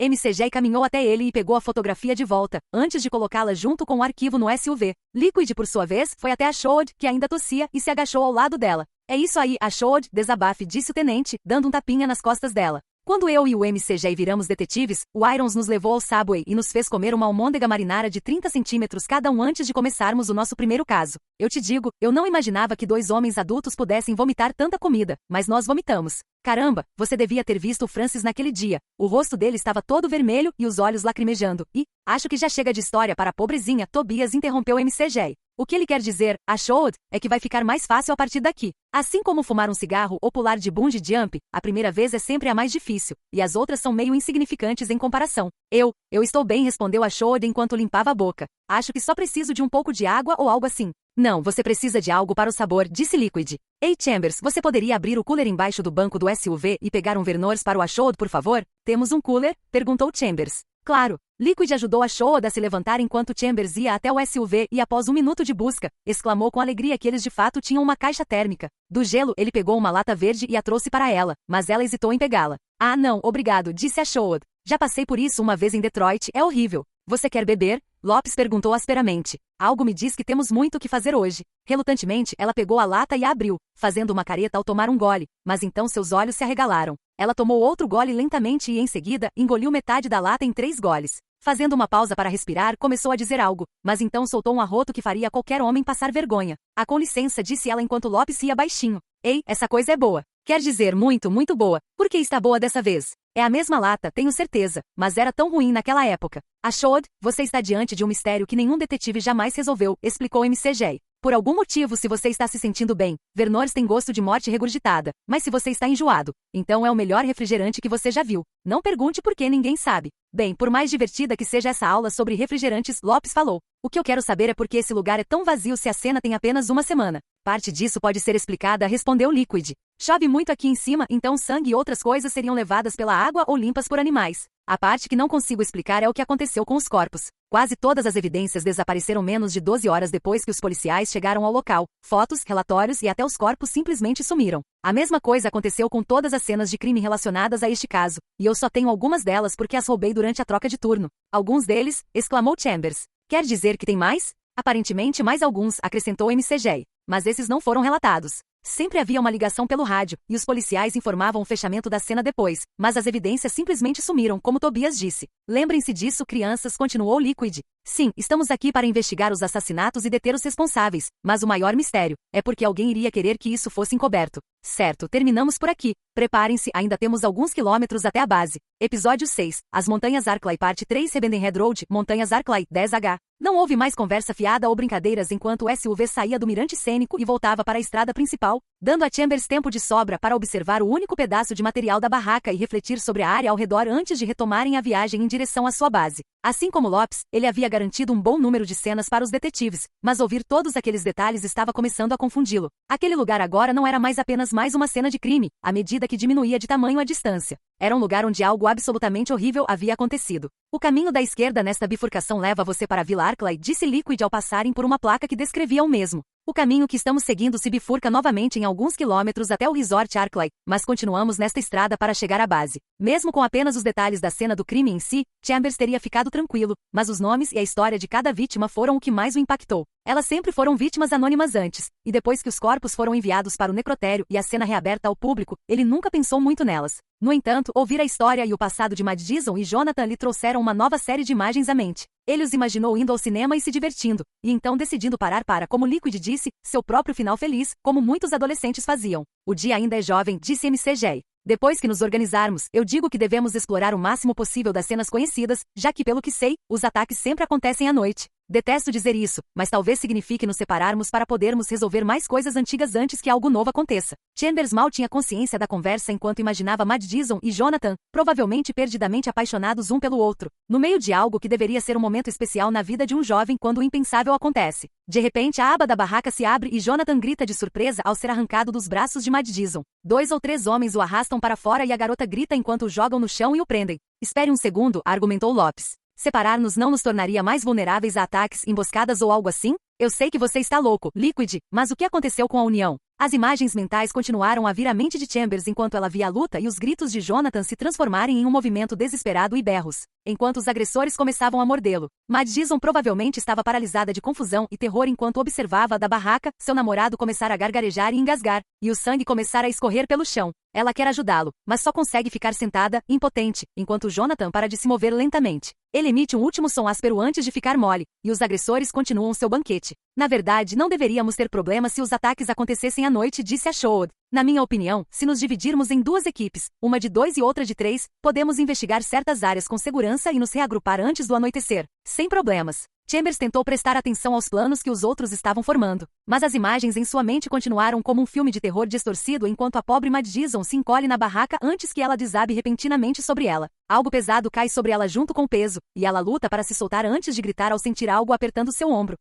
MCJ caminhou até ele e pegou a fotografia de volta, antes de colocá-la junto com o arquivo no SUV. Liquid, por sua vez, foi até Ashod, que ainda tossia, e se agachou ao lado dela. É isso aí, Ashod, desabafe, disse o tenente, dando um tapinha nas costas dela. Quando eu e o MCJ viramos detetives, o Irons nos levou ao Subway e nos fez comer uma almôndega marinara de 30 centímetros cada um antes de começarmos o nosso primeiro caso. Eu te digo, eu não imaginava que 2 homens adultos pudessem vomitar tanta comida, mas nós vomitamos. Caramba, você devia ter visto o Francis naquele dia. O rosto dele estava todo vermelho e os olhos lacrimejando. E, acho que já chega de história para a pobrezinha, Tobias interrompeu o MCJ. O que ele quer dizer, Ashod, é que vai ficar mais fácil a partir daqui. Assim como fumar um cigarro ou pular de bungee jump, a primeira vez é sempre a mais difícil, e as outras são meio insignificantes em comparação. Eu estou bem, respondeu Ashod enquanto limpava a boca. Acho que só preciso de um pouco de água ou algo assim. Não, você precisa de algo para o sabor, disse Liquid. Ei, Chambers, você poderia abrir o cooler embaixo do banco do SUV e pegar um Vernors para o Ashod, por favor? Temos um cooler? Perguntou Chambers. Claro. Liquid ajudou Ashod a se levantar enquanto Chambers ia até o SUV e após 1 minuto de busca, exclamou com alegria que eles de fato tinham uma caixa térmica. Do gelo, ele pegou uma lata verde e a trouxe para ela, mas ela hesitou em pegá-la. Ah não, obrigado, disse Ashod. Já passei por isso uma vez em Detroit, é horrível. Você quer beber? Lopes perguntou asperamente. Algo me diz que temos muito o que fazer hoje. Relutantemente, ela pegou a lata e a abriu, fazendo uma careta ao tomar um gole, mas então seus olhos se arregalaram. Ela tomou outro gole lentamente e, em seguida, engoliu metade da lata em 3 goles. Fazendo uma pausa para respirar, começou a dizer algo, mas então soltou um arroto que faria qualquer homem passar vergonha. Ah, com licença, disse ela enquanto Lopes ia baixinho. Ei, essa coisa é boa. Quer dizer, muito, muito boa. Por que está boa dessa vez? É a mesma lata, tenho certeza, mas era tão ruim naquela época. Ashod, você está diante de um mistério que nenhum detetive jamais resolveu, explicou MCJ. Por algum motivo, se você está se sentindo bem, Vernors tem gosto de morte regurgitada. Mas se você está enjoado, então é o melhor refrigerante que você já viu. Não pergunte por que ninguém sabe. Bem, por mais divertida que seja essa aula sobre refrigerantes, Lopes falou. O que eu quero saber é por que esse lugar é tão vazio se a cena tem apenas uma semana. Parte disso pode ser explicada, respondeu Liquid. Chove muito aqui em cima, então sangue e outras coisas seriam levadas pela água ou limpas por animais. A parte que não consigo explicar é o que aconteceu com os corpos. Quase todas as evidências desapareceram menos de 12 horas depois que os policiais chegaram ao local. Fotos, relatórios e até os corpos simplesmente sumiram. A mesma coisa aconteceu com todas as cenas de crime relacionadas a este caso, e eu só tenho algumas delas porque as roubei durante a troca de turno. Alguns deles, exclamou Chambers. Quer dizer que tem mais? Aparentemente mais alguns, acrescentou McG. Mas esses não foram relatados. Sempre havia uma ligação pelo rádio, e os policiais informavam o fechamento da cena depois, mas as evidências simplesmente sumiram, como Tobias disse. Lembrem-se disso, crianças, continuou Liquid. Sim, estamos aqui para investigar os assassinatos e deter os responsáveis, mas o maior mistério é porque alguém iria querer que isso fosse encoberto. Certo, terminamos por aqui. Preparem-se, ainda temos alguns quilômetros até a base. Episódio 6. As Montanhas Arklay Parte 3 Head Road, Montanhas Arklay, 10H. Não houve mais conversa fiada ou brincadeiras enquanto o SUV saía do mirante cênico e voltava para a estrada principal, dando a Chambers tempo de sobra para observar o único pedaço de material da barraca e refletir sobre a área ao redor antes de retomarem a viagem em direção à sua base. Assim como Lopes, ele havia garantido um bom número de cenas para os detetives, mas ouvir todos aqueles detalhes estava começando a confundi-lo. Aquele lugar agora não era mais apenas mais uma cena de crime, à medida que diminuía de tamanho a distância. Era um lugar onde algo absolutamente horrível havia acontecido. O caminho da esquerda nesta bifurcação leva você para a Vila Arklay, disse Liquid ao passarem por uma placa que descrevia o mesmo. O caminho que estamos seguindo se bifurca novamente em alguns quilômetros até o Resort Arklay, mas continuamos nesta estrada para chegar à base. Mesmo com apenas os detalhes da cena do crime em si, Chambers teria ficado tranquilo, mas os nomes e a história de cada vítima foram o que mais o impactou. Elas sempre foram vítimas anônimas antes, e depois que os corpos foram enviados para o necrotério e a cena reaberta ao público, ele nunca pensou muito nelas. No entanto, ouvir a história e o passado de Madison e Jonathan lhe trouxeram uma nova série de imagens à mente. Ele os imaginou indo ao cinema e se divertindo, e então decidindo parar para, como Liquid disse, seu próprio final feliz, como muitos adolescentes faziam. O dia ainda é jovem, disse McG. Depois que nos organizarmos, eu digo que devemos explorar o máximo possível das cenas conhecidas, já que, pelo que sei, os ataques sempre acontecem à noite. Detesto dizer isso, mas talvez signifique nos separarmos para podermos resolver mais coisas antigas antes que algo novo aconteça. Chambers mal tinha consciência da conversa enquanto imaginava Madison e Jonathan, provavelmente perdidamente apaixonados um pelo outro, no meio de algo que deveria ser um momento especial na vida de um jovem quando o impensável acontece. De repente a aba da barraca se abre e Jonathan grita de surpresa ao ser arrancado dos braços de Madison. 2 ou 3 homens o arrastam para fora e a garota grita enquanto o jogam no chão e o prendem. Espere um segundo, argumentou Lopes. Separar-nos não nos tornaria mais vulneráveis a ataques, emboscadas ou algo assim? Eu sei que você está louco, Liquid, mas o que aconteceu com a união? As imagens mentais continuaram a vir à mente de Chambers enquanto ela via a luta e os gritos de Jonathan se transformarem em um movimento desesperado e berros, enquanto os agressores começavam a mordê-lo. Madison provavelmente estava paralisada de confusão e terror enquanto observava da barraca seu namorado começar a gargarejar e engasgar, e o sangue começar a escorrer pelo chão. Ela quer ajudá-lo, mas só consegue ficar sentada, impotente, enquanto Jonathan para de se mover lentamente. Ele emite um último som áspero antes de ficar mole, e os agressores continuam seu banquete. Na verdade, não deveríamos ter problema se os ataques acontecessem à noite, disse a Showd. Na minha opinião, se nos dividirmos em 2 equipes, uma de 2 e outra de 3, podemos investigar certas áreas com segurança e nos reagrupar antes do anoitecer, sem problemas. Chambers tentou prestar atenção aos planos que os outros estavam formando, mas as imagens em sua mente continuaram como um filme de terror distorcido enquanto a pobre Madison se encolhe na barraca antes que ela desabe repentinamente sobre ela. Algo pesado cai sobre ela junto com o peso, e ela luta para se soltar antes de gritar ao sentir algo apertando seu ombro.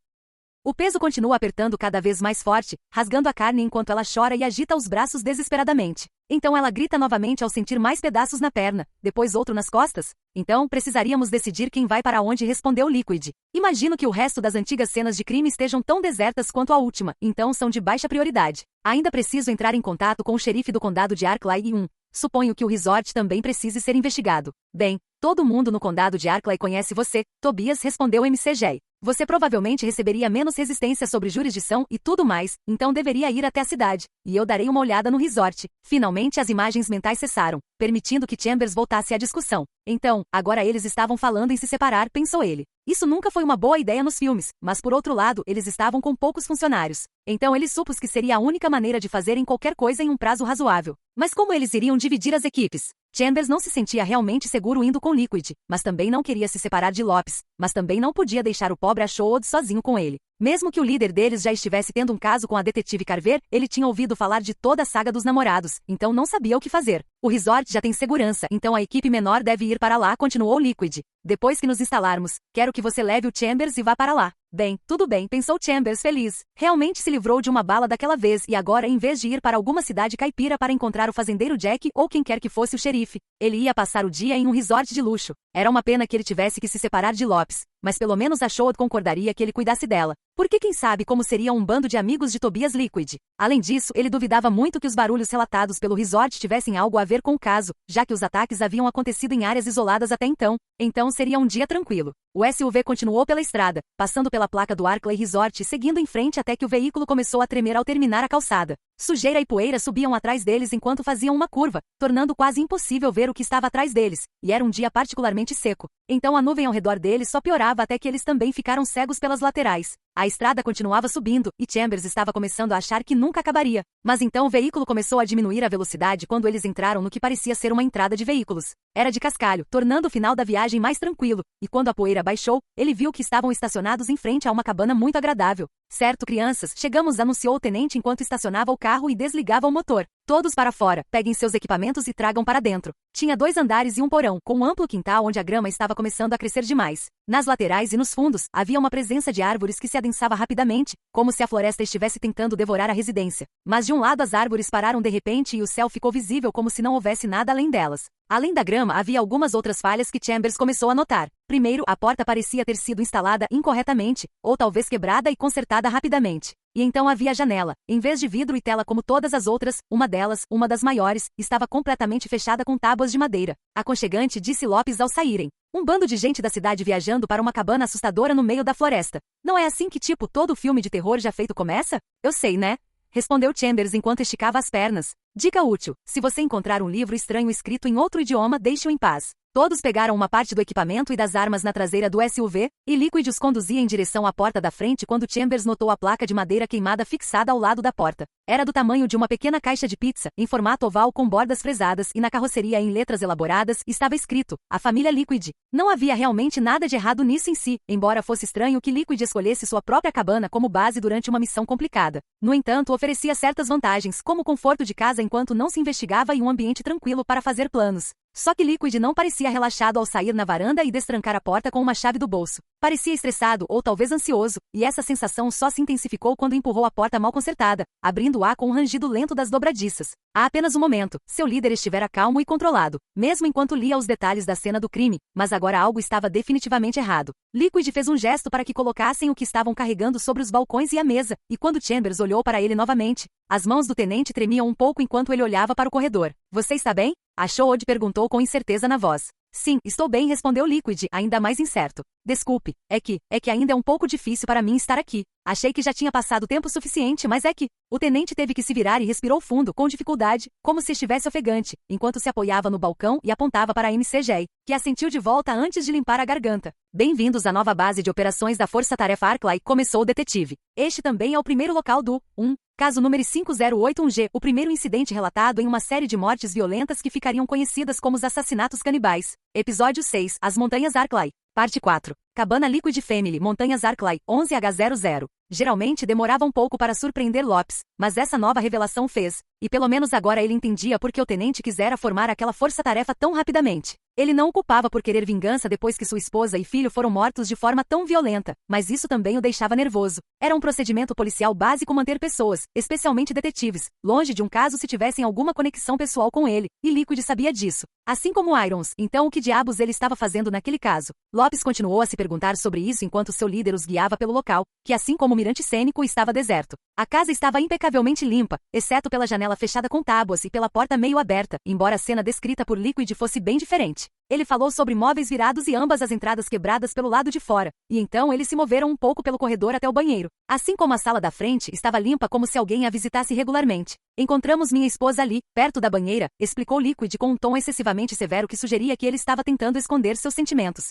O peso continua apertando cada vez mais forte, rasgando a carne enquanto ela chora e agita os braços desesperadamente. Então ela grita novamente ao sentir mais pedaços na perna, depois outro nas costas. Então, precisaríamos decidir quem vai para onde, respondeu Liquid. Imagino que o resto das antigas cenas de crime estejam tão desertas quanto a última, então são de baixa prioridade. Ainda preciso entrar em contato com o xerife do condado de Arklay e suponho que o resort também precise ser investigado. Bem, todo mundo no condado de Arklay conhece você, Tobias, respondeu McG. Você provavelmente receberia menos resistência sobre jurisdição e tudo mais, então deveria ir até a cidade, e eu darei uma olhada no resort. Finalmente as imagens mentais cessaram, permitindo que Chambers voltasse à discussão. Então, agora eles estavam falando em se separar, pensou ele. Isso nunca foi uma boa ideia nos filmes, mas por outro lado, eles estavam com poucos funcionários. Então ele supôs que seria a única maneira de fazerem qualquer coisa em um prazo razoável. Mas como eles iriam dividir as equipes? Chambers não se sentia realmente seguro indo com Liquid, mas também não queria se separar de Lopes, mas também não podia deixar o pobre Ashwood sozinho com ele. Mesmo que o líder deles já estivesse tendo um caso com a detetive Carver, ele tinha ouvido falar de toda a saga dos namorados, então não sabia o que fazer. O resort já tem segurança, então a equipe menor deve ir para lá, continuou Liquid. Depois que nos instalarmos, quero que você leve o Chambers e vá para lá. Bem, tudo bem, pensou Chambers feliz. Realmente se livrou de uma bala daquela vez e agora, em vez de ir para alguma cidade caipira para encontrar o fazendeiro Jack ou quem quer que fosse o xerife, ele ia passar o dia em um resort de luxo. Era uma pena que ele tivesse que se separar de Lopes, mas pelo menos a Shoad concordaria que ele cuidasse dela. Porque quem sabe como seria um bando de amigos de Tobias Liquid. Além disso, ele duvidava muito que os barulhos relatados pelo resort tivessem algo a ver com o caso, já que os ataques haviam acontecido em áreas isoladas até então. Então seria um dia tranquilo. O SUV continuou pela estrada, passando pela placa do Arklay Resort e seguindo em frente até que o veículo começou a tremer ao terminar a calçada. Sujeira e poeira subiam atrás deles enquanto faziam uma curva, tornando quase impossível ver o que estava atrás deles, e era um dia particularmente seco. Então a nuvem ao redor deles só piorava até que eles também ficaram cegos pelas laterais. A estrada continuava subindo, e Chambers estava começando a achar que nunca acabaria. Mas então o veículo começou a diminuir a velocidade quando eles entraram no que parecia ser uma entrada de veículos. Era de cascalho, tornando o final da viagem mais tranquilo, e quando a poeira baixou, ele viu que estavam estacionados em frente a uma cabana muito agradável. Certo, crianças, chegamos, anunciou o tenente enquanto estacionava o carro e desligava o motor. Todos para fora, peguem seus equipamentos e tragam para dentro. Tinha 2 andares e um porão, com um amplo quintal onde a grama estava começando a crescer demais. Nas laterais e nos fundos, havia uma presença de árvores que se adensava rapidamente, como se a floresta estivesse tentando devorar a residência. Mas de um lado as árvores pararam de repente e o céu ficou visível como se não houvesse nada além delas. Além da grama, havia algumas outras falhas que Chambers começou a notar. Primeiro, a porta parecia ter sido instalada incorretamente, ou talvez quebrada e consertada rapidamente. E então havia a janela. Em vez de vidro e tela como todas as outras, uma delas, uma das maiores, estava completamente fechada com tábuas de madeira. Aconchegante, disse Lopes ao saírem. Um bando de gente da cidade viajando para uma cabana assustadora no meio da floresta. Não é assim que tipo todo filme de terror já feito começa? Eu sei, né? Respondeu Chambers enquanto esticava as pernas. Dica útil: se você encontrar um livro estranho escrito em outro idioma, deixe-o em paz. Todos pegaram uma parte do equipamento e das armas na traseira do SUV, e Liquid os conduzia em direção à porta da frente quando Chambers notou a placa de madeira queimada fixada ao lado da porta. Era do tamanho de uma pequena caixa de pizza, em formato oval com bordas fresadas, e na carroceria em letras elaboradas estava escrito: a família Liquid. Não havia realmente nada de errado nisso em si, embora fosse estranho que Liquid escolhesse sua própria cabana como base durante uma missão complicada. No entanto, oferecia certas vantagens, como o conforto de casa enquanto não se investigava e um ambiente tranquilo para fazer planos. Só que Liquid não parecia relaxado ao sair na varanda e destrancar a porta com uma chave do bolso. Parecia estressado ou talvez ansioso, e essa sensação só se intensificou quando empurrou a porta mal consertada, abrindo-a com um rangido lento das dobradiças. Há apenas um momento, seu líder estivera calmo e controlado, mesmo enquanto lia os detalhes da cena do crime, mas agora algo estava definitivamente errado. Liquid fez um gesto para que colocassem o que estavam carregando sobre os balcões e a mesa, e quando Chambers olhou para ele novamente, as mãos do tenente tremiam um pouco enquanto ele olhava para o corredor. Você está bem? A Shoad perguntou com incerteza na voz. Sim, estou bem, respondeu Liquid, ainda mais incerto. Desculpe, é que ainda é um pouco difícil para mim estar aqui. Achei que já tinha passado tempo suficiente, mas é que... O tenente teve que se virar e respirou fundo, com dificuldade, como se estivesse ofegante, enquanto se apoiava no balcão e apontava para a MCG, que assentiu de volta antes de limpar a garganta. Bem-vindos à nova base de operações da Força Tarefa Arklay, começou o detetive. Este também é o primeiro local do caso número 5081G, o primeiro incidente relatado em uma série de mortes violentas que ficariam conhecidas como os assassinatos canibais. Episódio 6, As Montanhas Arklay. Parte 4. Cabana Liquid Family, Montanhas Arklay, 11H00. Geralmente demorava um pouco para surpreender Lopes, mas essa nova revelação fez, e pelo menos agora ele entendia por que o tenente quisera formar aquela força-tarefa tão rapidamente. Ele não o culpava por querer vingança depois que sua esposa e filho foram mortos de forma tão violenta, mas isso também o deixava nervoso. Era um procedimento policial básico manter pessoas, especialmente detetives, longe de um caso se tivessem alguma conexão pessoal com ele, e Liquid sabia disso. Assim como Irons, então o que diabos ele estava fazendo naquele caso? Lopes continuou a se perguntar sobre isso enquanto seu líder os guiava pelo local, que assim como o mirante cênico estava deserto. A casa estava impecavelmente limpa, exceto pela janela fechada com tábuas e pela porta meio aberta, embora a cena descrita por Liquid fosse bem diferente. Ele falou sobre móveis virados e ambas as entradas quebradas pelo lado de fora, e então eles se moveram um pouco pelo corredor até o banheiro. Assim como a sala da frente estava limpa como se alguém a visitasse regularmente. Encontramos minha esposa ali, perto da banheira, explicou Liquid com um tom excessivamente severo que sugeria que ele estava tentando esconder seus sentimentos.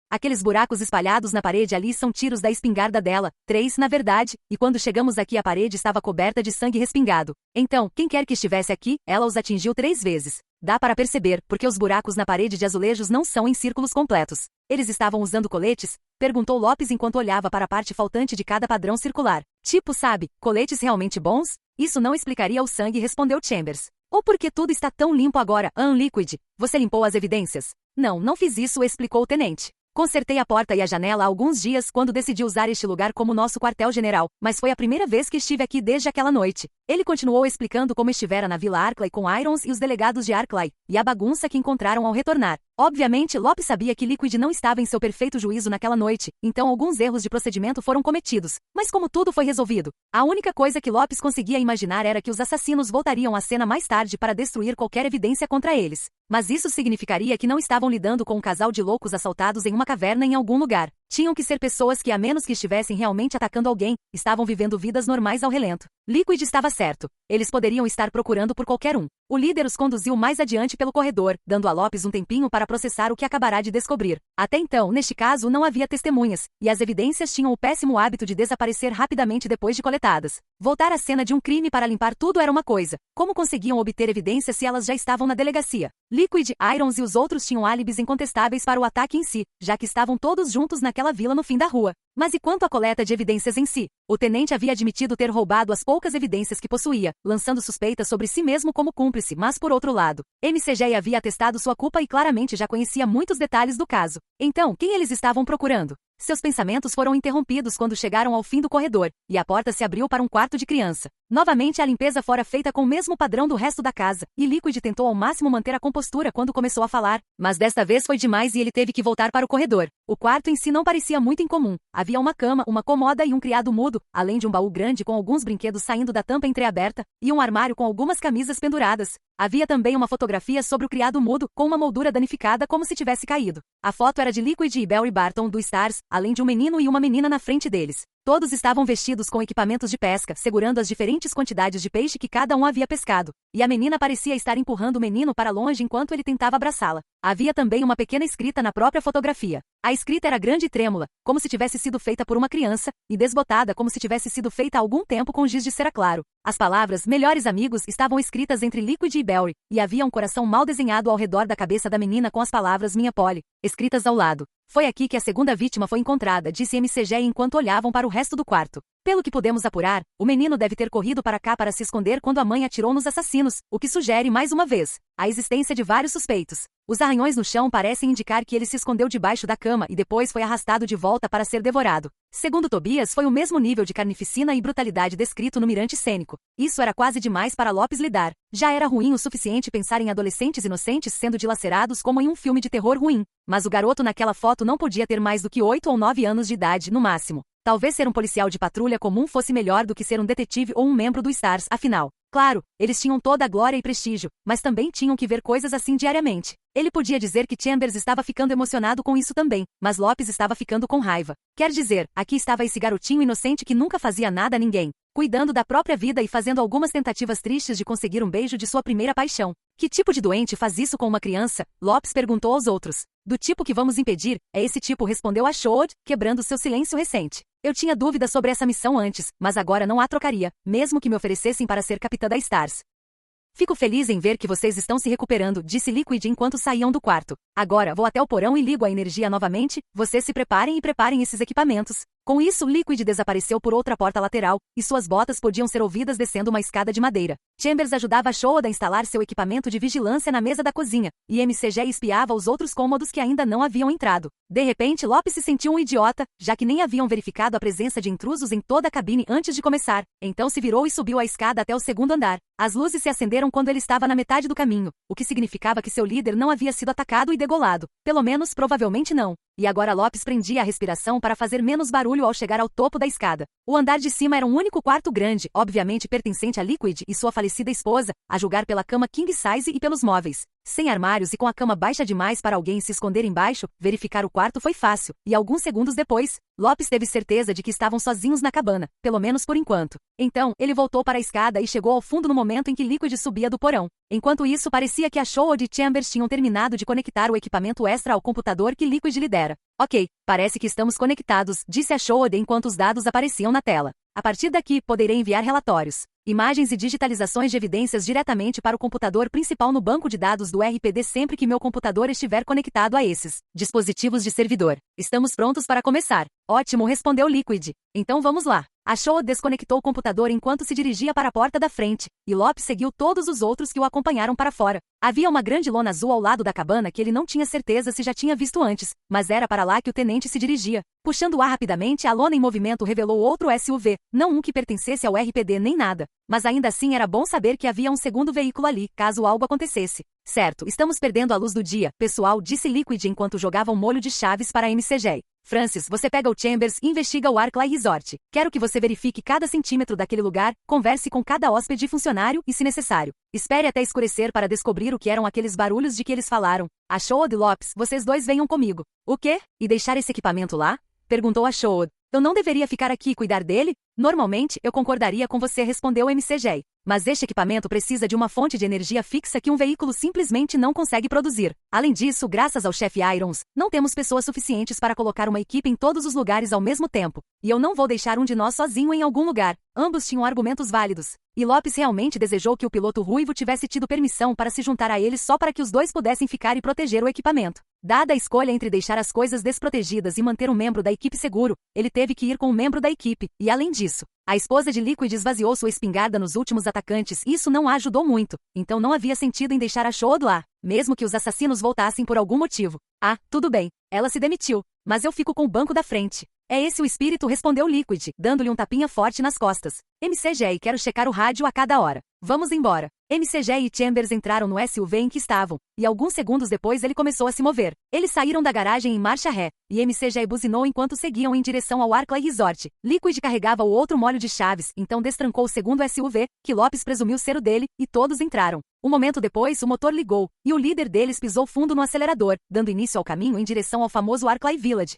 Aqueles buracos espalhados na parede ali são tiros da espingarda dela. 3, na verdade, e quando chegamos aqui a parede estava coberta de sangue respingado. Então, quem quer que estivesse aqui, ela os atingiu 3 vezes. Dá para perceber, porque os buracos na parede de azulejos não são em círculos completos. Eles estavam usando coletes? Perguntou Lopes enquanto olhava para a parte faltante de cada padrão circular. Tipo, sabe, coletes realmente bons? Isso não explicaria o sangue, respondeu Chambers. Ou porque tudo está tão limpo agora, Liquid? Você limpou as evidências? Não, não fiz isso, explicou o tenente. Consertei a porta e a janela há alguns dias quando decidi usar este lugar como nosso quartel-general, mas foi a primeira vez que estive aqui desde aquela noite. Ele continuou explicando como estivera na Vila Arklay com Irons e os delegados de Arklay, e a bagunça que encontraram ao retornar. Obviamente, Lopes sabia que Liquid não estava em seu perfeito juízo naquela noite, então alguns erros de procedimento foram cometidos. Mas como tudo foi resolvido? A única coisa que Lopes conseguia imaginar era que os assassinos voltariam à cena mais tarde para destruir qualquer evidência contra eles. Mas isso significaria que não estavam lidando com um casal de loucos assaltados em uma caverna em algum lugar. Tinham que ser pessoas que, a menos que estivessem realmente atacando alguém, estavam vivendo vidas normais ao relento. Liquid estava certo. Eles poderiam estar procurando por qualquer um. O líder os conduziu mais adiante pelo corredor, dando a Lopes um tempinho para processar o que acabará de descobrir. Até então, neste caso, não havia testemunhas, e as evidências tinham o péssimo hábito de desaparecer rapidamente depois de coletadas. Voltar à cena de um crime para limpar tudo era uma coisa. Como conseguiam obter evidências se elas já estavam na delegacia? Liquid, Irons e os outros tinham álibis incontestáveis para o ataque em si, já que estavam todos juntos naquela vila no fim da rua. Mas e quanto à coleta de evidências em si? O tenente havia admitido ter roubado as poucas evidências que possuía, lançando suspeitas sobre si mesmo como cúmplice, mas por outro lado, MCG havia atestado sua culpa e claramente já conhecia muitos detalhes do caso. Então, quem eles estavam procurando? Seus pensamentos foram interrompidos quando chegaram ao fim do corredor, e a porta se abriu para um quarto de criança. Novamente a limpeza fora feita com o mesmo padrão do resto da casa, e Liquid tentou ao máximo manter a compostura quando começou a falar, mas desta vez foi demais e ele teve que voltar para o corredor. O quarto em si não parecia muito incomum. Havia uma cama, uma cômoda e um criado mudo, além de um baú grande com alguns brinquedos saindo da tampa entreaberta, e um armário com algumas camisas penduradas. Havia também uma fotografia sobre o criado mudo, com uma moldura danificada como se tivesse caído. A foto era de Liquid e Barry Barton do Stars, além de um menino e uma menina na frente deles. Todos estavam vestidos com equipamentos de pesca, segurando as diferentes quantidades de peixe que cada um havia pescado. E a menina parecia estar empurrando o menino para longe enquanto ele tentava abraçá-la. Havia também uma pequena escrita na própria fotografia. A escrita era grande e trêmula, como se tivesse sido feita por uma criança, e desbotada como se tivesse sido feita há algum tempo com giz de cera claro. As palavras "melhores amigos" estavam escritas entre Liquid e Barry, e havia um coração mal desenhado ao redor da cabeça da menina com as palavras "minha Polly", escritas ao lado. Foi aqui que a segunda vítima foi encontrada, disse MCG enquanto olhavam para o resto do quarto. Pelo que pudemos apurar, o menino deve ter corrido para cá para se esconder quando a mãe atirou nos assassinos, o que sugere mais uma vez a existência de vários suspeitos. Os arranhões no chão parecem indicar que ele se escondeu debaixo da cama e depois foi arrastado de volta para ser devorado. Segundo Tobias, foi o mesmo nível de carnificina e brutalidade descrito no mirante cênico. Isso era quase demais para Lopes lidar. Já era ruim o suficiente pensar em adolescentes inocentes sendo dilacerados como em um filme de terror ruim. Mas o garoto naquela foto não podia ter mais do que 8 ou 9 anos de idade, no máximo. Talvez ser um policial de patrulha comum fosse melhor do que ser um detetive ou um membro do Stars, afinal. Claro, eles tinham toda a glória e prestígio, mas também tinham que ver coisas assim diariamente. Ele podia dizer que Chambers estava ficando emocionado com isso também, mas Lopes estava ficando com raiva. Quer dizer, aqui estava esse garotinho inocente que nunca fazia nada a ninguém, cuidando da própria vida e fazendo algumas tentativas tristes de conseguir um beijo de sua primeira paixão. Que tipo de doente faz isso com uma criança? Lopes perguntou aos outros. Do tipo que vamos impedir, é esse tipo, respondeu a Shod, quebrando seu silêncio recente. Eu tinha dúvidas sobre essa missão antes, mas agora não a trocaria, mesmo que me oferecessem para ser capitã da Stars. Fico feliz em ver que vocês estão se recuperando, disse Liquid enquanto saíam do quarto. Agora vou até o porão e ligo a energia novamente, vocês se preparem e preparem esses equipamentos. Com isso, Liquid desapareceu por outra porta lateral, e suas botas podiam ser ouvidas descendo uma escada de madeira. Chambers ajudava a Shod a instalar seu equipamento de vigilância na mesa da cozinha, e MCG espiava os outros cômodos que ainda não haviam entrado. De repente, Lopes se sentiu um idiota, já que nem haviam verificado a presença de intrusos em toda a cabine antes de começar. Então se virou e subiu a escada até o segundo andar. As luzes se acenderam quando ele estava na metade do caminho, o que significava que seu líder não havia sido atacado e degolado. Pelo menos, provavelmente não. E agora Lopes prendia a respiração para fazer menos barulho ao chegar ao topo da escada. O andar de cima era um único quarto grande, obviamente pertencente a Liquid e sua falecida esposa, a julgar pela cama king size e pelos móveis. Sem armários e com a cama baixa demais para alguém se esconder embaixo, verificar o quarto foi fácil, e alguns segundos depois, Lopes teve certeza de que estavam sozinhos na cabana, pelo menos por enquanto. Então, ele voltou para a escada e chegou ao fundo no momento em que Liquid subia do porão. Enquanto isso, parecia que a Shaw e Chambers tinham terminado de conectar o equipamento extra ao computador que Liquid lidera. Ok, parece que estamos conectados, disse a Shaw enquanto os dados apareciam na tela. A partir daqui, poderei enviar relatórios, imagens e digitalizações de evidências diretamente para o computador principal no banco de dados do RPD sempre que meu computador estiver conectado a esses dispositivos de servidor. Estamos prontos para começar. Ótimo, respondeu Liquid. Então vamos lá. A Shaw desconectou o computador enquanto se dirigia para a porta da frente, e Lopes seguiu todos os outros que o acompanharam para fora. Havia uma grande lona azul ao lado da cabana que ele não tinha certeza se já tinha visto antes, mas era para lá que o tenente se dirigia. Puxando o ar rapidamente, a lona em movimento revelou outro SUV, não um que pertencesse ao RPD nem nada. Mas ainda assim era bom saber que havia um segundo veículo ali, caso algo acontecesse. Certo, estamos perdendo a luz do dia, pessoal, disse Liquid enquanto jogava um molho de chaves para a MCG. Francis, você pega o Chambers e investiga o Arclay Resort. Quero que você verifique cada centímetro daquele lugar, converse com cada hóspede e funcionário e, se necessário, espere até escurecer para descobrir o que eram aqueles barulhos de que eles falaram. A Shaw e Lopes, vocês dois venham comigo. O quê? E deixar esse equipamento lá? Perguntou a Shaw. Eu não deveria ficar aqui e cuidar dele? Normalmente, eu concordaria com você, respondeu MCG. Mas este equipamento precisa de uma fonte de energia fixa que um veículo simplesmente não consegue produzir. Além disso, graças ao chefe Irons, não temos pessoas suficientes para colocar uma equipe em todos os lugares ao mesmo tempo. E eu não vou deixar um de nós sozinho em algum lugar. Ambos tinham argumentos válidos. E Lopes realmente desejou que o piloto ruivo tivesse tido permissão para se juntar a eles só para que os dois pudessem ficar e proteger o equipamento. Dada a escolha entre deixar as coisas desprotegidas e manter um membro da equipe seguro, ele teve que ir com um membro da equipe, e além disso, a esposa de Liquid esvaziou sua espingarda nos últimos atacantes e isso não a ajudou muito, então não havia sentido em deixar a Shaw lá, mesmo que os assassinos voltassem por algum motivo. Ah, tudo bem, ela se demitiu, mas eu fico com o banco da frente. É esse o espírito, respondeu Liquid, dando-lhe um tapinha forte nas costas. MCG, quero checar o rádio a cada hora. Vamos embora. MCG e Chambers entraram no SUV em que estavam, e alguns segundos depois ele começou a se mover. Eles saíram da garagem em marcha ré, e MCG buzinou enquanto seguiam em direção ao Arclay Resort. Liquid carregava o outro molho de chaves, então destrancou o segundo SUV, que Lopes presumiu ser o dele, e todos entraram. Um momento depois, o motor ligou, e o líder deles pisou fundo no acelerador, dando início ao caminho em direção ao famoso Arclay Village.